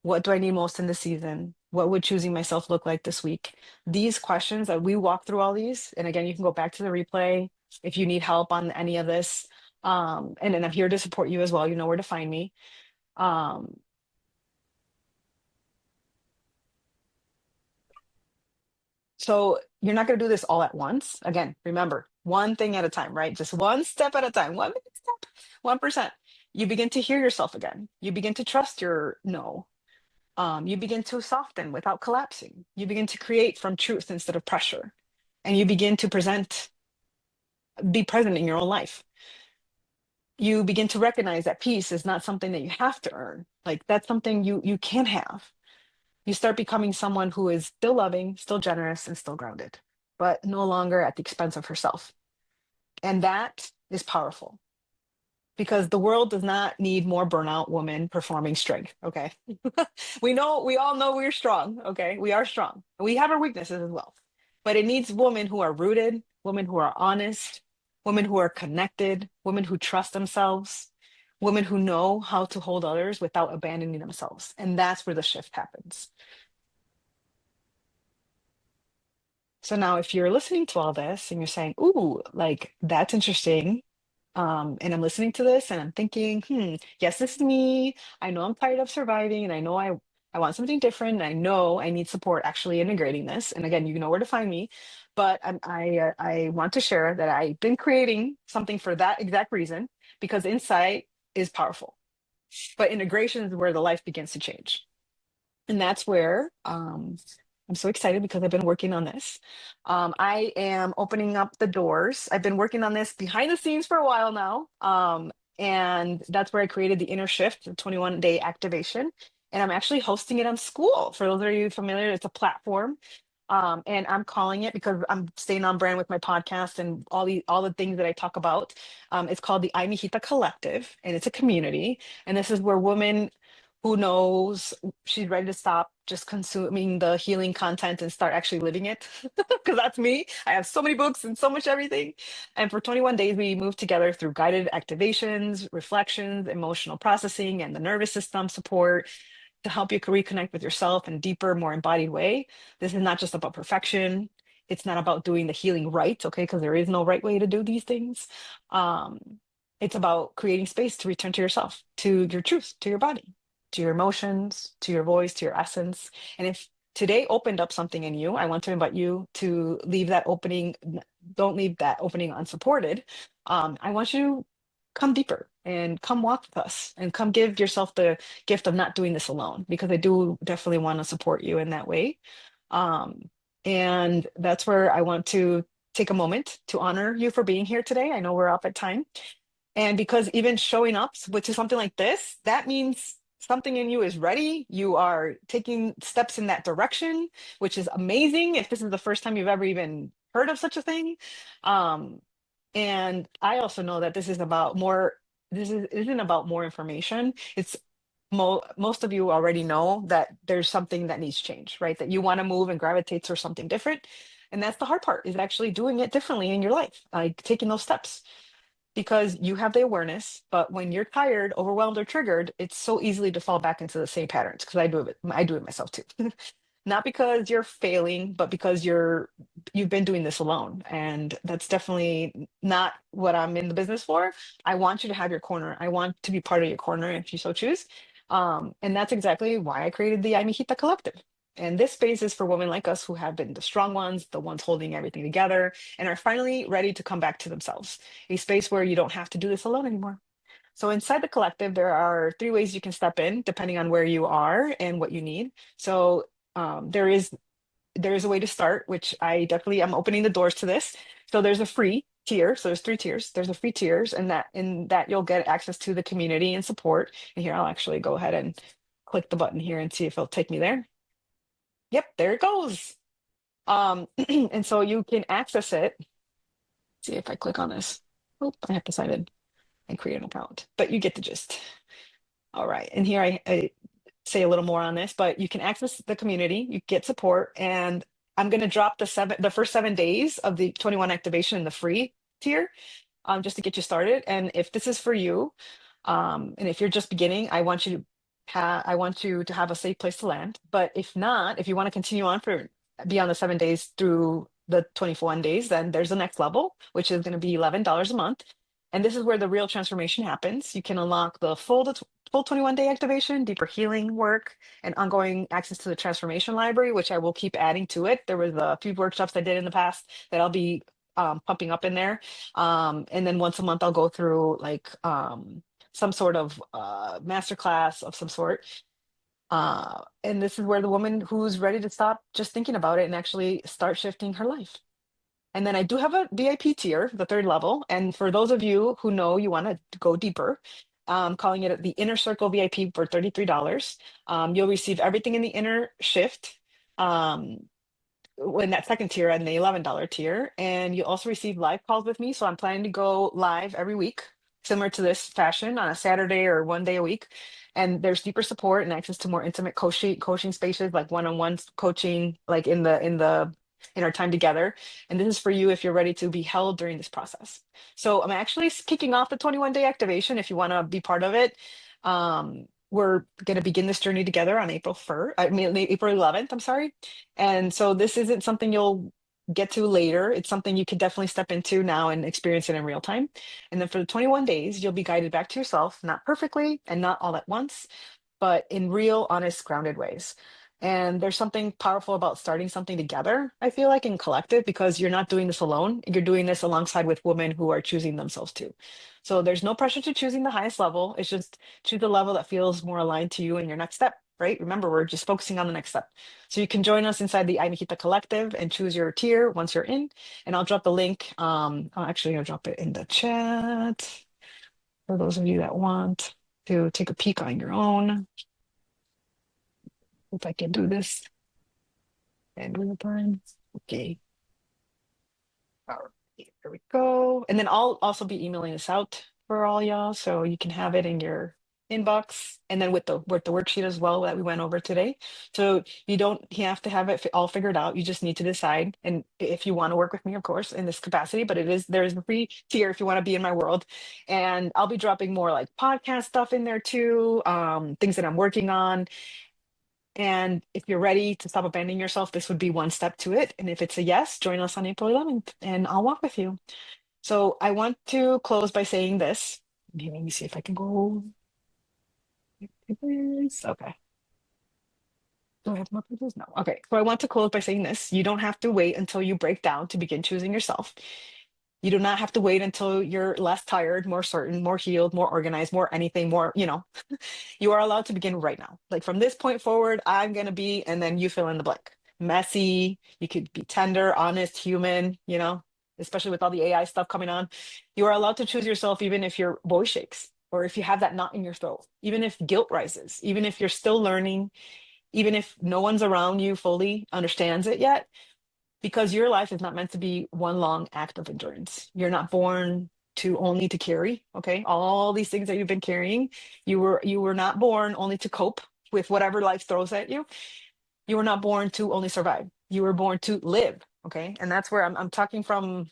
Speaker 1: What do I need most in the season? What would choosing myself look like this week? These questions that we walk through all these, and again, you can go back to the replay if you need help on any of this. And then I'm here to support you as well. You know where to find me. Um, so you're not going to do this all at once. Again, remember, one thing at a time, right? Just one step at a time, 1 minute step, 1%. You begin to hear yourself again. You begin to trust your no. You begin to soften without collapsing. You begin to create from truth instead of pressure. And you begin to be present in your own life. you begin to recognize that peace is not something that you have to earn. Like that's something you can have. You start becoming someone who is still loving, still generous, and still grounded, but no longer at the expense of herself. And that is powerful because the world does not need more burnout women performing strength. Okay. We all know we're strong. Okay. We are strong. We have our weaknesses as well. But it needs women who are rooted, women who are honest, women who are connected, women who trust themselves, women who know how to hold others without abandoning themselves. And that's where the shift happens. So now, if you're listening to all this and you're saying, "Ooh, like that's interesting," and I'm listening to this and I'm thinking, yes, this is me. I know I'm tired of surviving, and I know I want something different. And I know I need support actually integrating this. And again, you know where to find me. But I want to share that I've been creating something for that exact reason because insight is powerful, but integration is where the life begins to change. And that's where I'm so excited because I've been working on this. I am opening up the doors. I've been working on this behind the scenes for a while now. And that's where I created the inner shift, the 21-day activation. And I'm actually hosting it on school. For those of you familiar, it's a platform. And I'm calling it because I'm staying on brand with my podcast and all the things that I talk about. It's called the Mijita Collective, and it's a community. And this is where women who knows she's ready to stop just consuming the healing content and start actually living it. Because that's me. I have so many books and so much everything. And for 21 days, we move together through guided activations, reflections, emotional processing, and the nervous system support to help you reconnect with yourself in a deeper, more embodied way. This is not just about perfection. It's not about doing the healing right, okay? Because there is no right way to do these things. Um, it's about creating space to return to yourself, to your truth, to your body, to your emotions, to your voice, to your essence. And if today opened up something in you, I want to invite you to leave that opening, don't leave that opening unsupported. I want you to come deeper and come walk with us and come give yourself the gift of not doing this alone, because I do definitely want to support you in that way. Um, and that's where I want to take a moment to honor you for being here today. I know we're up at time. And because even showing up, which is something like this, that means something in you is ready. You are taking steps in that direction, which is amazing if this is the first time you've ever even heard of such a thing. Um, and I also know that this is about more, isn't about more information. It's most of you already know that there's something that needs change, right? That you want to move and gravitate towards something different. And that's the hard part, is actually doing it differently in your life, like taking those steps, because you have the awareness. But when you're tired, overwhelmed, or triggered, it's so easily to fall back into the same patterns, because I do it myself too. Not because you're failing, but because you've been doing this alone. And that's definitely not what I'm in the business for. I want you to have your corner. I want to be part of your corner if you so choose. And that's exactly why I created the Amihita Collective. And this space is for women like us who have been the strong ones, the ones holding everything together, and are finally ready to come back to themselves. A space where you don't have to do this alone anymore. So inside the collective, there are three ways you can step in, depending on where you are and what you need. So there is a way to start, which I definitely am opening the doors to this. So there's a free tier. So there's three tiers. There's a free tiers, and that you'll get access to the community and support. And here I'll actually go ahead and click the button here and see if it'll take me there. Yep, there it goes. And so you can access it. See if I click on this. Oh, I have to sign in and create an account, but you get the gist. All right, and here I say a little more on this, but you can access the community, you get support, and I'm going to drop the first 7 days of the 21 activation in the free tier, just to get you started. And if this is for you, and if you're just beginning, I want you to have a safe place to land. But if not, if you want to continue on for beyond the 7 days through the 21 days, then there's the next level, which is going to be $11 a month. And this is where the real transformation happens. You can unlock the full 21-day activation, deeper healing work, and ongoing access to the transformation library, which I will keep adding to it. There was a few workshops I did in the past that I'll be pumping up in there. And then once a month, I'll go through like some sort of masterclass of some sort. And this is where the woman who's ready to stop just thinking about it and actually start shifting her life. And then I do have a VIP tier, the third level. And for those of you who know you want to go deeper, calling it the Inner Circle VIP for $33. You'll receive everything in the inner shift in that second tier and the $11 tier. And you also receive live calls with me. So I'm planning to go live every week, similar to this fashion on a Saturday or one day a week. And there's deeper support and access to more intimate coaching spaces, like one-on-one coaching, like in our time together. And this is for you if you're ready to be held during this process. So I'm actually kicking off the 21-day activation if you want to be part of it. We're going to begin this journey together on April 11th, I'm sorry. And so this isn't something you'll get to later. It's something you can definitely step into now and experience it in real time. And then for the 21 days, you'll be guided back to yourself, not perfectly and not all at once, but in real, honest, grounded ways. And there's something powerful about starting something together, I feel like, in collective, because you're not doing this alone. You're doing this alongside with women who are choosing themselves too. So there's no pressure to choosing the highest level. It's just choose the level that feels more aligned to you in your next step, right? Remember, we're just focusing on the next step. So you can join us inside the Mijita Collective and choose your tier once you're in. And I'll drop the link. I'll drop it in the chat for those of you that want to take a peek on your own. If I can do this and real time. Okay. All right, here we go. And then I'll also be emailing this out for all y'all, so you can have it in your inbox, and then with the worksheet as well that we went over today. So you don't have to have it all figured out. You just need to decide, and if you want to work with me, of course, in this capacity. But there's a free tier if you want to be in my world, and I'll be dropping more like podcast stuff in there too, things that I'm working on. And if you're ready to stop abandoning yourself, this would be one step to it. And if it's a yes, join us on April 11th and I'll walk with you. So I want to close by saying this. Let me see if I can go. Okay. Do I have more pages? No. Okay. So I want to close by saying this. You don't have to wait until you break down to begin choosing yourself. You do not have to wait until you're less tired, more certain, more healed, more organized, more anything, more, you are allowed to begin right now. Like from this point forward, I'm going to be, and then you fill in the blank. Messy, you could be tender, honest, human, especially with all the AI stuff coming on. You are allowed to choose yourself even if your voice shakes or if you have that knot in your throat, even if guilt rises, even if you're still learning, even if no one's around you fully understands it yet, because your life is not meant to be one long act of endurance. You're not born to only to carry, okay? All these things that you've been carrying, you were not born only to cope with whatever life throws at you. You were not born to only survive. You were born to live, okay? And that's where I'm talking from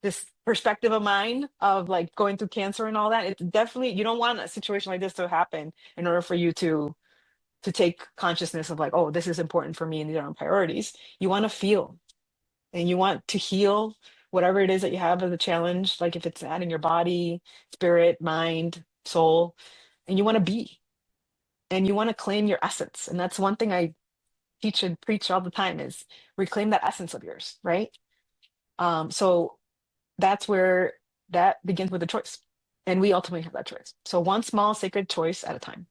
Speaker 1: this perspective of mine of like going through cancer and all that. It's definitely, you don't want a situation like this to happen in order for you to take consciousness of like, oh, this is important for me and these are my priorities. You want to feel and you want to heal whatever it is that you have as a challenge, like if it's that in your body, spirit, mind, soul, and you want to be, and you want to claim your essence. And that's one thing I teach and preach all the time is reclaim that essence of yours, right? So that's where that begins with a choice. And we ultimately have that choice. So one small sacred choice at a time.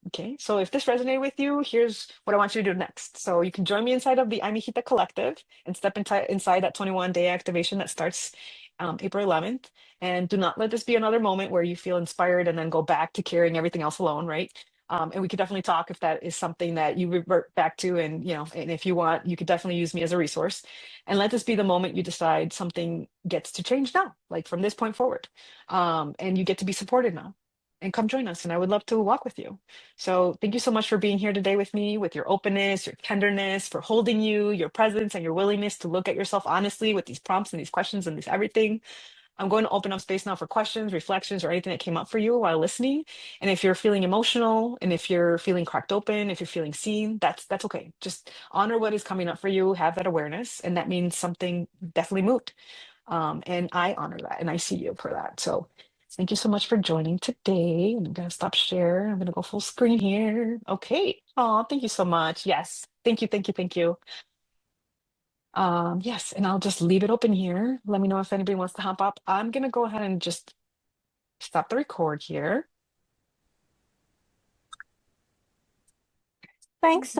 Speaker 1: Okay, so if this resonated with you, here's what I want you to do next. So you can join me inside of the Mijita Collective and step inside that 21-day activation that starts April 11th. And do not let this be another moment where you feel inspired and then go back to carrying everything else alone, right? And we could definitely talk if that is something that you revert back to. And, and if you want, you could definitely use me as a resource. And let this be the moment you decide something gets to change now, like from this point forward. And you get to be supported now. And come join us. And I would love to walk with you. So thank you so much for being here today with me, with your openness, your tenderness, for holding you, your presence, and your willingness to look at yourself honestly with these prompts and these questions and this everything. I'm going to open up space now for questions, reflections, or anything that came up for you while listening. And if you're feeling emotional, and if you're feeling cracked open, if you're feeling seen, that's okay. Just honor what is coming up for you, have that awareness, and that means something definitely moved. And I honor that, and I see you for that. So thank you so much for joining today. I'm going to stop share. I'm going to go full screen here. Okay. Oh, thank you so much. Yes. Thank you. Thank you. Thank you. Yes. And I'll just leave it open here. Let me know if anybody wants to hop up. I'm going to go ahead and just stop the record here.
Speaker 2: Thanks.